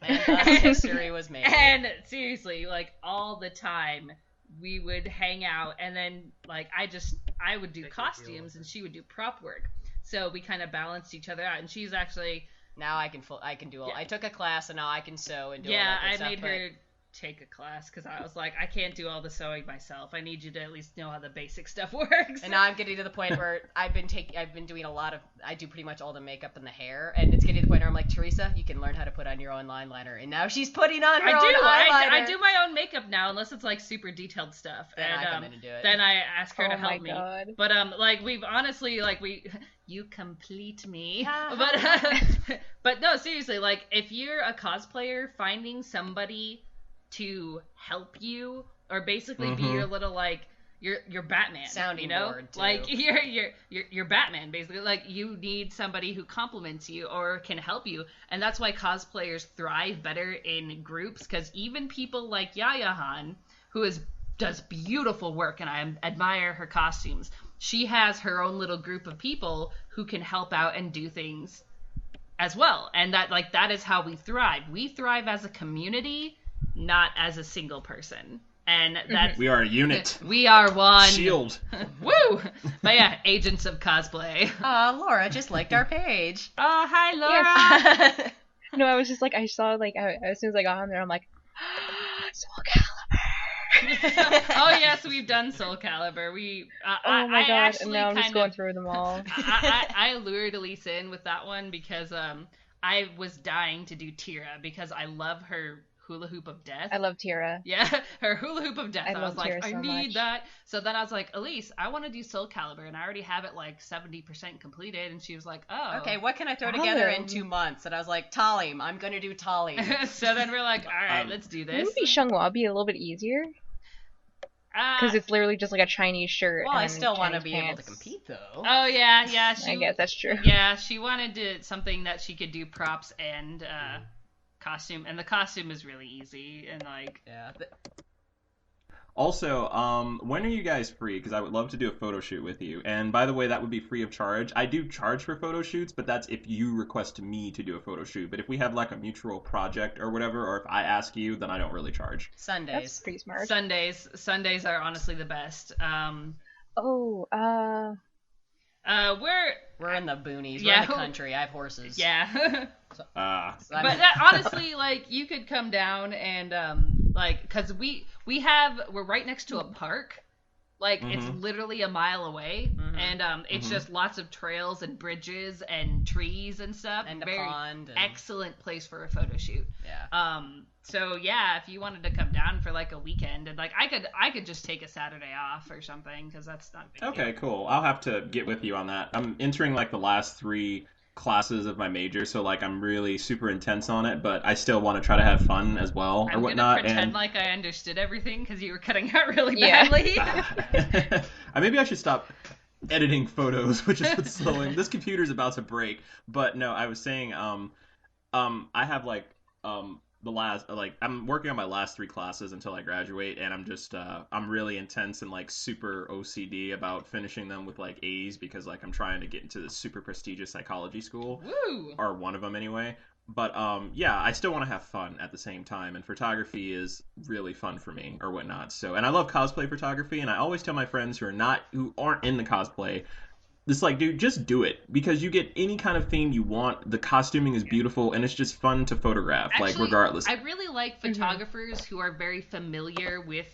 And thus history was made. And seriously, like, all the time, we would hang out, and then, like, I would do costumes, and she would do prop work. So we kind of balanced each other out, and she's actually... Now I can do all... Yeah. I took a class, and now I can sew and do all that Yeah, good I stuff, made her take a class because I was like, I can't do all the sewing myself. I need you to at least know how the basic stuff works. And now I'm getting to the point where I've been doing a lot of, I do pretty much all the makeup and the hair, and it's getting to the point where I'm like, Teresa, you can learn how to put on your own line liner. And now she's putting on her own eyeliner. I do my own makeup now, unless it's like super detailed stuff. Then and I come in and do it. Then I ask her to help me. God. But like, we've honestly, like, you complete me. But no, seriously, like, if you're a cosplayer, finding somebody to help you, or basically be your little, like, your Batman, sounding you know? board, too. Like, you're Batman, basically. Like, you need somebody who compliments you or can help you, and that's why cosplayers thrive better in groups, because even people like Yaya Han, who does beautiful work, and I admire her costumes, she has her own little group of people who can help out and do things as well, and that is how we thrive. We thrive as a community, not as a single person. And that's we are a unit. We are one. Shield. Woo! But yeah, agents of cosplay. Laura just liked our page. Oh, hi, Laura. Yes. No, I was just like, I saw, like, as soon as I got on there, I'm like, Soul Calibur. Oh yes, we've done Soul Calibur. Oh my god! And now I'm just going through them all. I lured Elise in with that one because I was dying to do Tira because I love her hula hoop of death. I love Tira. Yeah, her hula hoop of death. I was like, I need much. that. So then I was like, Elise, I want to do Soul Calibur, and I already have it like 70% completed. And she was like, oh. Okay, what can I throw together in 2 months? And I was like, Talim. I'm gonna do Talim. So then we're like, all right, let's do this. Maybe Shangwa be a little bit easier. Because it's literally just like a Chinese shirt. Well, and I still want to Chinese be able pants. to compete, though. Oh yeah. I guess that's true. Yeah, she wanted something that she could do props and costume, and the costume is really easy and like. Yeah. Also, when are you guys free? Because I would love to do a photo shoot with you. And by the way, that would be free of charge. I do charge for photo shoots, but that's if you request me to do a photo shoot. But if we have like a mutual project or whatever, or if I ask you, then I don't really charge. Sundays. That's pretty smart. Sundays are honestly the best. We're in the boonies. Yeah. We're in the country. I have horses. Yeah. But honestly, like, you could come down and because we're right next to a park. Like, it's literally a mile away, and it's just lots of trails and bridges and trees and stuff. And very a pond. And... excellent place for a photo shoot. Yeah. So yeah, if you wanted to come down for like a weekend, and like I could just take a Saturday off or something, because that's not a big Okay, deal. cool. I'll have to get with you on that. I'm entering like the last 3 classes of my major, so like I'm really super intense on it, but I still want to try to have fun as well or whatnot. I'm gonna pretend like I understood everything because you were cutting out really badly. Maybe I should stop editing photos, which is what's slowing. This computer's about to break. But no, I was saying, I have like the last, like, I'm working on my last 3 classes until I graduate, and I'm just I'm really intense and like super OCD about finishing them with like A's, because like I'm trying to get into this super prestigious psychology school. Woo! Or one of them anyway. But yeah, I still want to have fun at the same time, and photography is really fun for me or whatnot. So, and I love cosplay photography, and I always tell my friends who aren't in the cosplay, it's like, dude, just do it, because you get any kind of theme you want. The costuming is beautiful, and it's just fun to photograph. Actually, like, regardless. I really like photographers who are very familiar with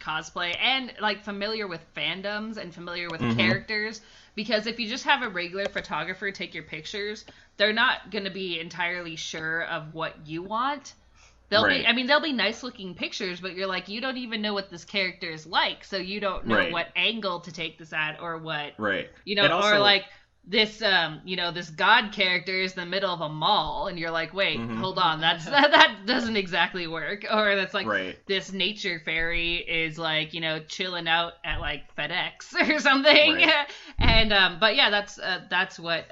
cosplay and like familiar with fandoms and familiar with characters, because if you just have a regular photographer take your pictures, they're not going to be entirely sure of what you want. They'll be nice looking pictures, but you're like, you don't even know what this character is like, so you don't know what angle to take this at, or what, or like this, this god character is in the middle of a mall, and you're like, wait, hold on, that doesn't exactly work. Or that's like, this nature fairy is like, chilling out at like FedEx or something. Right. And, but yeah, that's what,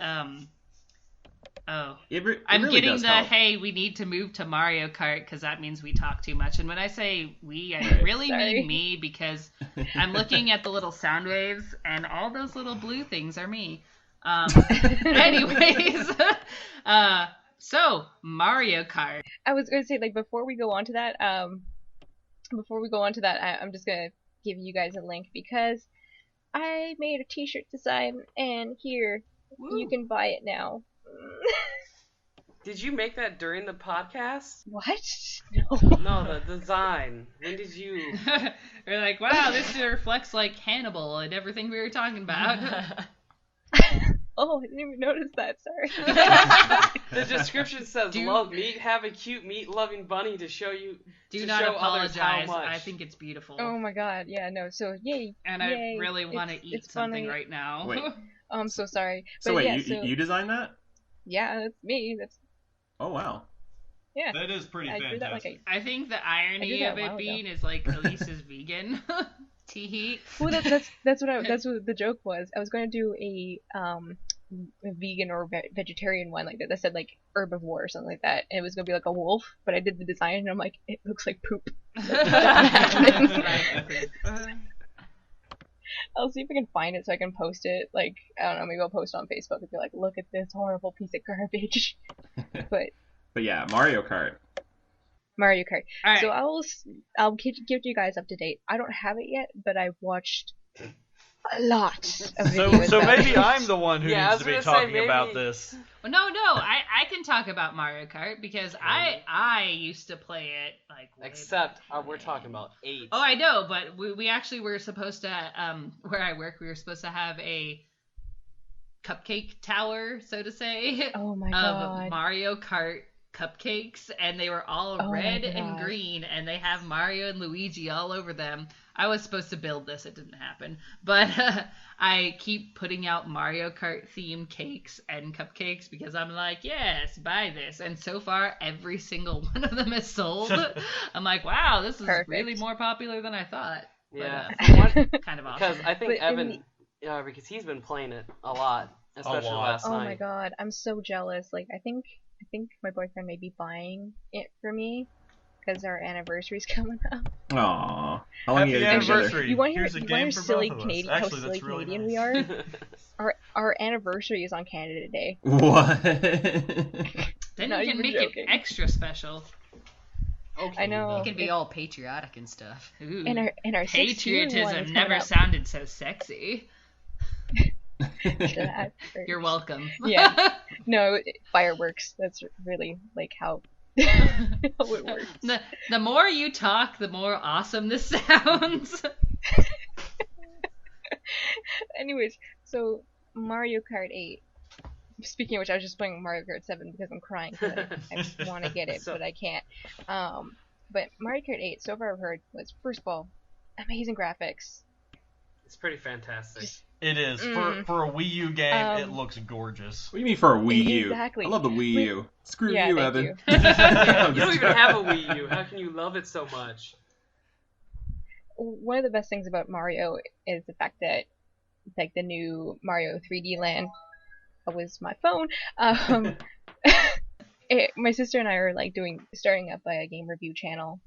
I'm really getting help. hey, we need to move to Mario Kart because that means we talk too much. And when I say we, I really mean me, because I'm looking at the little sound waves, and all those little blue things are me. Anyways, so Mario Kart. I was going to say, like, before we go on to that, I'm just going to give you guys a link, because I made a t-shirt design, and here, you can buy it now. Did you make that during the podcast? What? No, the design. When did you? We're like, wow, this reflects like Hannibal and everything we were talking about. Oh, I didn't even notice that. Sorry. The description says, "Love meat. Have a cute meat-loving bunny to show you." Do not apologize. I think it's beautiful. Oh my god, yeah, no. So yay. And yay. I really want to eat something funny. right now. Wait. Oh, I'm so sorry. So but wait, yeah, you designed that? Yeah, that's me. Oh wow. Yeah. That is pretty fantastic. I think the irony of it being is like Elise is vegan. Teehee. Well, that's what the joke was. I was going to do a vegan or vegetarian one like that. That said like herbivore or something like that, and it was going to be like a wolf. But I did the design, and I'm like, it looks like poop. I'll see if I can find it so I can post it. Like, I don't know, maybe I'll post it on Facebook and be like, look at this horrible piece of garbage. But yeah, Mario Kart. Mario Kart. All right. So I'll give you guys up to date. I don't have it yet, but I've watched a lot of videos. So maybe it. I'm the one who needs to be talking about this. Well, no, I can talk about Mario Kart because I used to play it like. Except we're talking about 8. Oh, I know, but we actually were supposed to where I work, we were supposed to have a cupcake tower, so to say, oh my of Mario Kart cupcakes, and they were all red and green, and they have Mario and Luigi all over them. I was supposed to build this, it didn't happen, but I keep putting out Mario Kart themed cakes and cupcakes because I'm like, yes, buy this, and so far every single one of them is sold. I'm like, wow, this is really more popular than I thought. Yeah, but, kind of awesome. Because I think Evan, because he's been playing it a lot, especially last night. Oh my god, I'm so jealous. Like, I think my boyfriend may be buying it for me because our anniversary's coming up. Aww. How long Happy anniversary. You want to Here's a game for silly both of us. Canadian, Actually, how silly really Canadian nice. we are? Our anniversary is on Canada Day. What? Then Not you can even make joking. it extra special. Okay, I know. It can be all patriotic and stuff. Ooh, And our 16 one is patriotism coming never up. sounded so sexy. That hurts. You're welcome. Yeah. No, fireworks. That's really like how it works. The more you talk, the more awesome this sounds. Anyways, so Mario Kart 8. Speaking of which, I was just playing Mario Kart 7 because I'm crying. I want to get it, but I can't. But Mario Kart 8, so far I've heard, was, first of all, amazing graphics. It's pretty fantastic. It is. For a Wii U game, it looks gorgeous. What do you mean for a Wii U? Exactly. I love the Wii U. Screw yeah, you, thank Evan. you. You don't even have a Wii U. How can you love it so much? One of the best things about Mario is the fact that, like, the new Mario 3D Land, that was my phone. My sister and I are like starting up a game review channel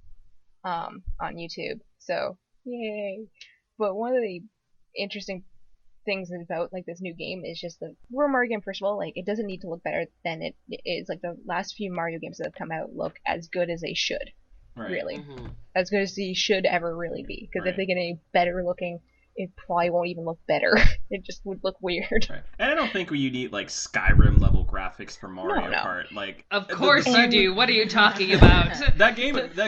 on YouTube. So yay! But one of the interesting things about like this new game is just the Mario game. First of all, like, it doesn't need to look better than it is. Like, the last few Mario games that have come out look as good as they should. Right. Really, Mm-hmm. as good as they should ever really be. Because if they get any better looking, it probably won't even look better. It just would look weird. Right. And I don't think you need like Skyrim level graphics for Mario No. Kart. Like, Of course you do. What are you talking about? that game. Mario I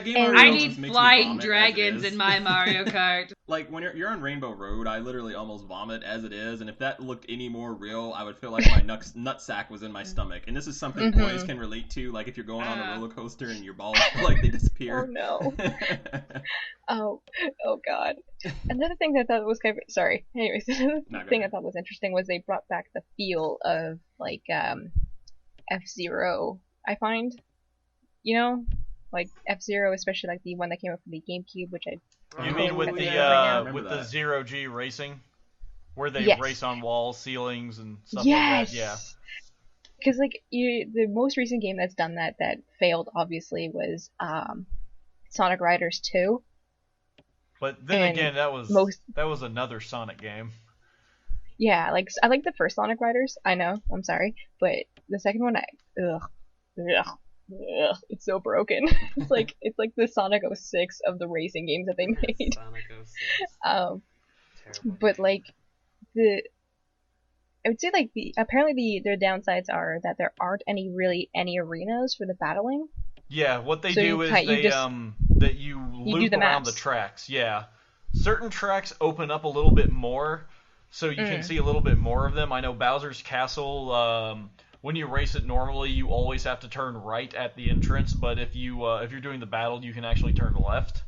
World need just makes me flying vomit dragons as it is. in my Mario Kart. Like, when you're on Rainbow Road, I literally almost vomit as it is, and if that looked any more real, I would feel like my nutsack was in my stomach. And this is something boys can relate to, like if you're going on a roller coaster and your balls feel like they disappear. Oh no. Oh god. Another thing that I thought was kind of sorry. Anyways, another thing I thought was interesting was they brought back the feel of like F-Zero. I find, like F-Zero, especially like the one that came out for the GameCube, which I. You mean with the Zero G racing, where they race on walls, ceilings, and stuff like that? Yeah. Because like the most recent game that's done that failed obviously was Sonic Riders 2. But then And again, that was another Sonic game. Yeah, like I like the first Sonic Riders. I know, I'm sorry, but the second one, it's so broken. it's like the Sonic 06 of the racing games that they made. Sonic 06. Terrible. But like I would say like apparently their downsides are that there aren't any arenas for the battling. Yeah, what they So do is that you loop around the tracks. Yeah, certain tracks open up a little bit more, so you can see a little bit more of them. I know Bowser's Castle. When you race it normally, you always have to turn right at the entrance, but if you're doing the battle, you can actually turn left.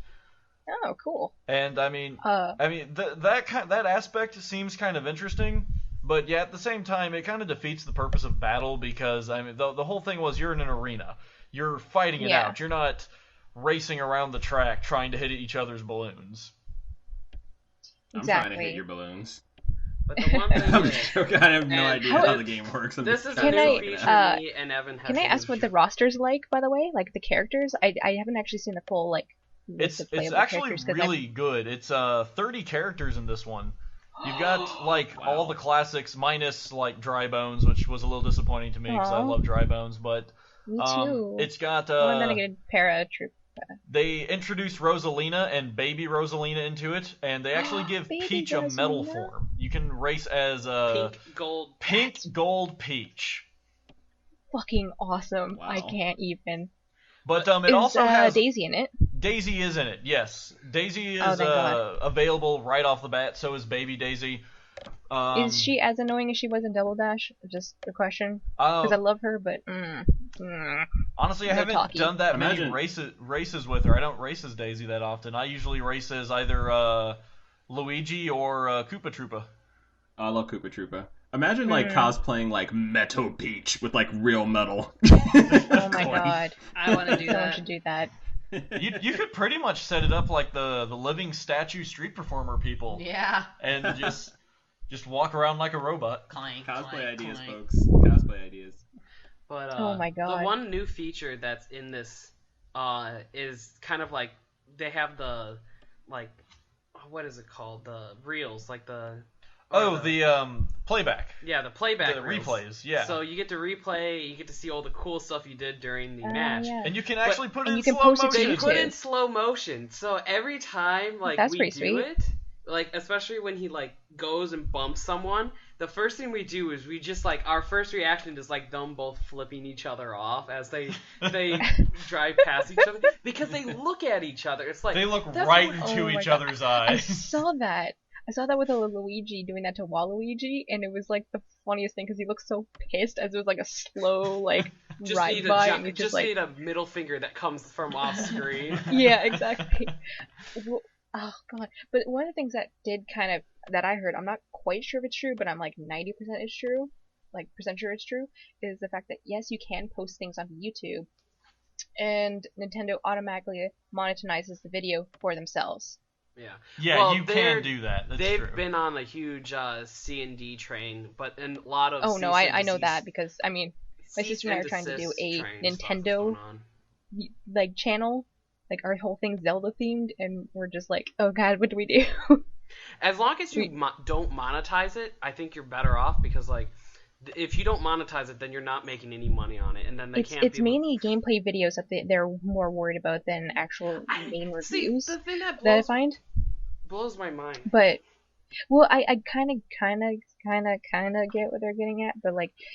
Oh, cool. And that aspect seems kind of interesting, but yeah, at the same time, it kind of defeats the purpose of battle because the whole thing was you're in an arena, you're fighting it out, you're not racing around the track trying to hit each other's balloons. I'm trying to hit your balloons. But the one thing I'm joking. I have no idea how the game works. This is a new feature to me, and Evan has. Can I ask what the roster's like, by the way? Like the characters? I haven't actually seen the full list of playable actually characters, really good. It's 30 characters in this one. You've got all the classics minus like Dry Bones, which was a little disappointing to me because I love Dry Bones, but me too. It's got I'm gonna get They introduced Rosalina and Baby Rosalina into it, and they actually give Peach a metal form. You can race as Pink Gold Peach. Fucking awesome! Wow. I can't even. But it also has Daisy in it. Daisy is in it. Yes, Daisy is available right off the bat. So is Baby Daisy. Is she as annoying as she was in Double Dash? Just a question. Because I love her, but honestly, I haven't done that many races with her. I don't race as Daisy that often. I usually race as either Luigi or Koopa Troopa. I love Koopa Troopa. Imagine cosplaying like Metal Peach with like real metal. Oh my god! I want to do that. Someone should do that. You could pretty much set it up like the living statue street performer people. Yeah. And just walk around like a robot. Clank, Cosplay ideas, clank. folks. Cosplay ideas. But oh my god. The one new feature that's in this is kind of like they have the what is it called? The reels, like the playback. Yeah, the playback. The reels. Replays, yeah. So you get to replay, you get to see all the cool stuff you did during the match. Yeah. And you can actually put it in slow motion. They put in slow motion. So every time That's we pretty do sweet. it, especially when he goes and bumps someone, the first thing we do is we just our first reaction is them both flipping each other off as they drive past each other because they look at each other. It's they look right into each other's eyes. I saw that with a Luigi doing that to Waluigi, and it was the funniest thing because he looked so pissed as it was a slow ride by, and he just need a middle finger that comes from off screen. Yeah, exactly. Well, oh god! But one of the things that did that I heard, I'm not quite sure if it's true, but I'm 90% it's true, percent sure it's true, is the fact that yes, you can post things onto YouTube, and Nintendo automatically monetizes the video for themselves. Yeah. Yeah, well, you can do that. That's they've true. been on a huge C&D train, but in a lot of Oh no, I know that because my sister and I are trying to do a Nintendo channel, our whole thing's Zelda themed, and we're just oh god, what do we do? As long as you don't monetize it, I think you're better off because if you don't monetize it, then you're not making any money on it, and then it's mainly gameplay videos that they're more worried about than actual main reviews. The thing that I find blows my mind. But well, I kind of get what they're getting at, but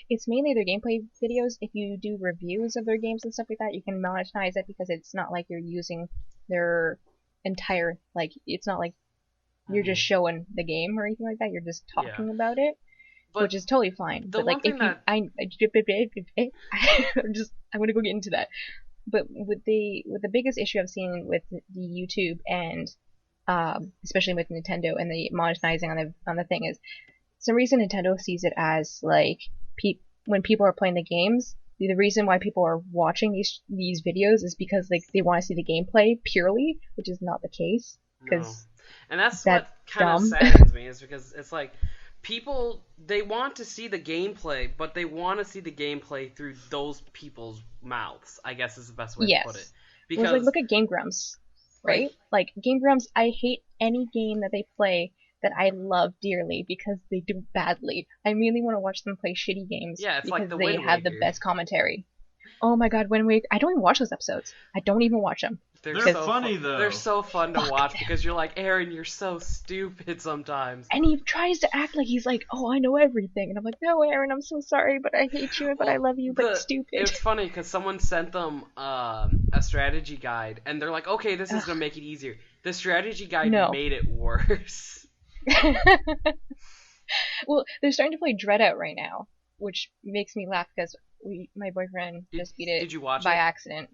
it's mainly their gameplay videos. If you do reviews of their games and stuff like that, you can monetize it because it's not like you're using their entire it's not like you're just showing the game or anything like that. You're just talking about it. But which is totally fine. But if you, I'm gonna go get into that. But with the biggest issue I've seen with the YouTube and especially with Nintendo and the monetizing on the thing is, some reason Nintendo sees it as when people are playing the games, the reason why people are watching these videos is because they want to see the gameplay purely, which is not the case. And that's what kind of saddens me is because it's people, they want to see the gameplay, but they want to see the gameplay through those people's mouths, I guess is the best way to put it. Because look at Game Grumps, right? Game Grumps, I hate any game that they play that I love dearly because they do badly. I mainly want to watch them play shitty games because they have the best commentary. Oh my god, Wind Waker. I don't even watch those episodes. I don't even watch them. They're so funny, though. They're so fun to watch because you're Aaron, you're so stupid sometimes. And he tries to act like he's oh, I know everything. And I'm no, Aaron, I'm so sorry, but I hate you, but I love you, but stupid. It's funny because someone sent them a strategy guide, and they're okay, this is going to make it easier. The strategy guide made it worse. Well, they're starting to play Dread Out right now, which makes me laugh because my boyfriend just beat it did you watch by it? accident.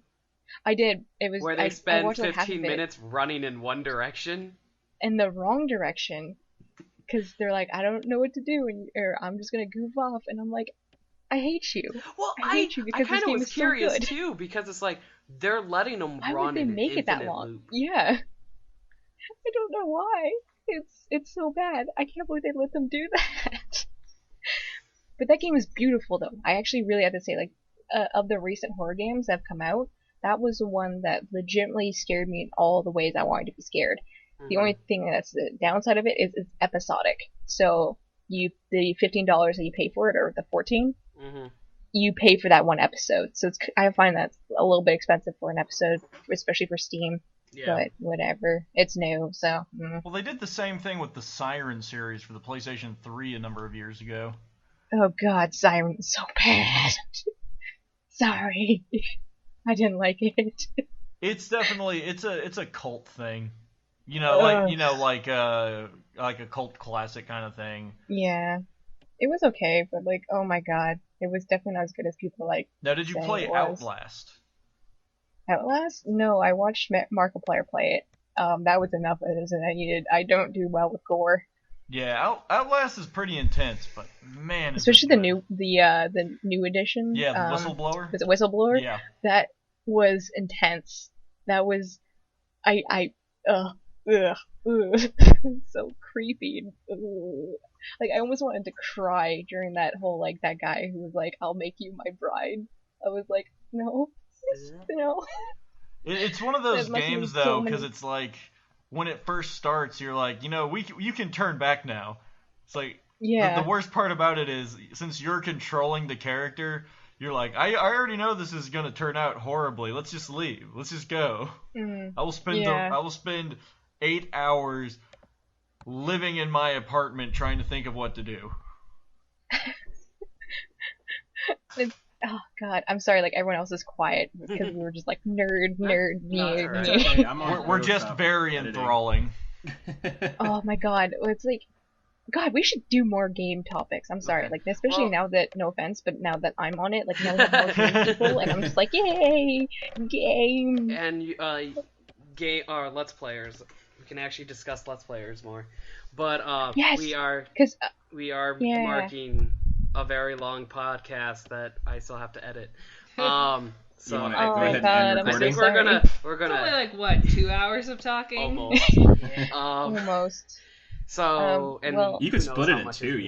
I did. It was where they spend 15 minutes running in one direction. In the wrong direction, because they're I don't know what to do, or I'm just gonna goof off, and I'm I hate you. Well, I hate you because I kind of was curious so too, because it's they're letting them why run would they in make an it that infinite long? loop. Yeah, I don't know why. It's so bad. I can't believe they let them do that. But that game is beautiful, though. I actually really have to say, of the recent horror games that have come out, that was the one that legitimately scared me in all the ways I wanted to be scared. Mm-hmm. The only thing that's the downside of it is it's episodic. So the $15 that you pay for it, or the $14, you pay for that one episode. So I find that a little bit expensive for an episode, especially for Steam. Yeah. But whatever, it's new, so. Well, they did the same thing with the Siren series for the PlayStation 3 a number of years ago. Oh God, Siren is so bad. Sorry, I didn't like it. It's definitely it's a cult thing, like a cult classic kind of thing. Yeah, it was okay, but like, oh my God, it was definitely not as good as people like. Now, did you play Outlast? Outlast? No, I watched Markiplier play it. That was enough as I needed. I don't do well with gore. Yeah, Outlast is pretty intense, but man, especially the new edition. Yeah, the Whistleblower. Was it Whistleblower? Yeah, that was intense. That was, so creepy. Like I almost wanted to cry during that whole that guy who was like, "I'll make you my bride." I was like, no. No. It's one of those games though, because it's like when it first starts, you're like, you can turn back now. It's like the worst part about it is since you're controlling the character, you're like, I already know this is gonna turn out horribly. Let's just leave. Let's just go. I will spend 8 hours living in my apartment trying to think of what to do. Oh God, I'm sorry. Like everyone else is quiet because we were just like nerd. Okay. We're just very enthralling. Oh my God, it's like, God, we should do more game topics. I'm sorry, like especially now that, no offense, but now that I'm on it, like now we have more game people, and I'm just like, yay, game. And game Let's Players. We can actually discuss Let's Players more, but yes, we are marking a very long podcast that I still have to edit. So I think we're gonna. It's only like what, 2 hours of talking? Almost. Almost. So you could split it in two,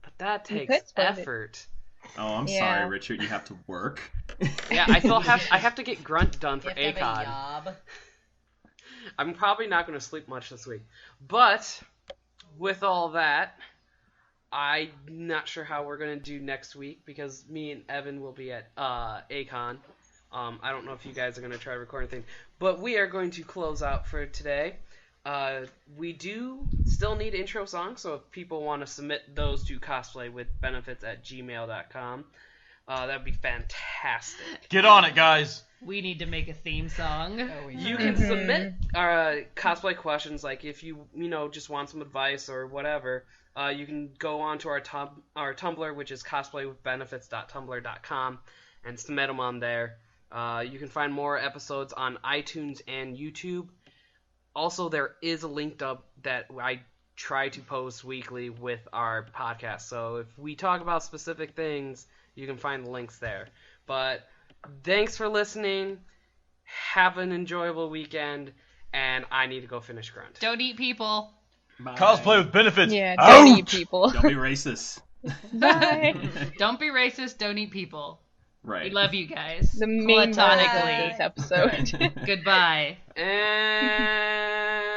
But that takes effort. Oh, I'm sorry, Richard. You have to work. Yeah, I have to get Grunt done for ACON. I'm probably not going to sleep much this week, but with all that, I'm not sure how we're going to do next week because me and Evan will be at ACON. I don't know if you guys are going to try to record anything, but we are going to close out for today. We do still need intro songs, so if people want to submit those to cosplaywithbenefits@gmail.com, that'd be fantastic. Get on it, guys. We need to make a theme song. You can submit cosplay questions, like if you just want some advice or whatever. You can go on to our Tumblr, which is cosplaywithbenefits.tumblr.com, and submit them on there. You can find more episodes on iTunes and YouTube. Also, there is a link up that I try to post weekly with our podcast. So if we talk about specific things, you can find the links there. But thanks for listening. Have an enjoyable weekend. And I need to go finish Grunt. Don't eat people. Bye. Cosplay with benefits. Yeah, don't eat people. Don't be racist. Bye. Don't be racist. Don't eat people. Right. We love you guys. The main platonically. of this episode. Goodbye. And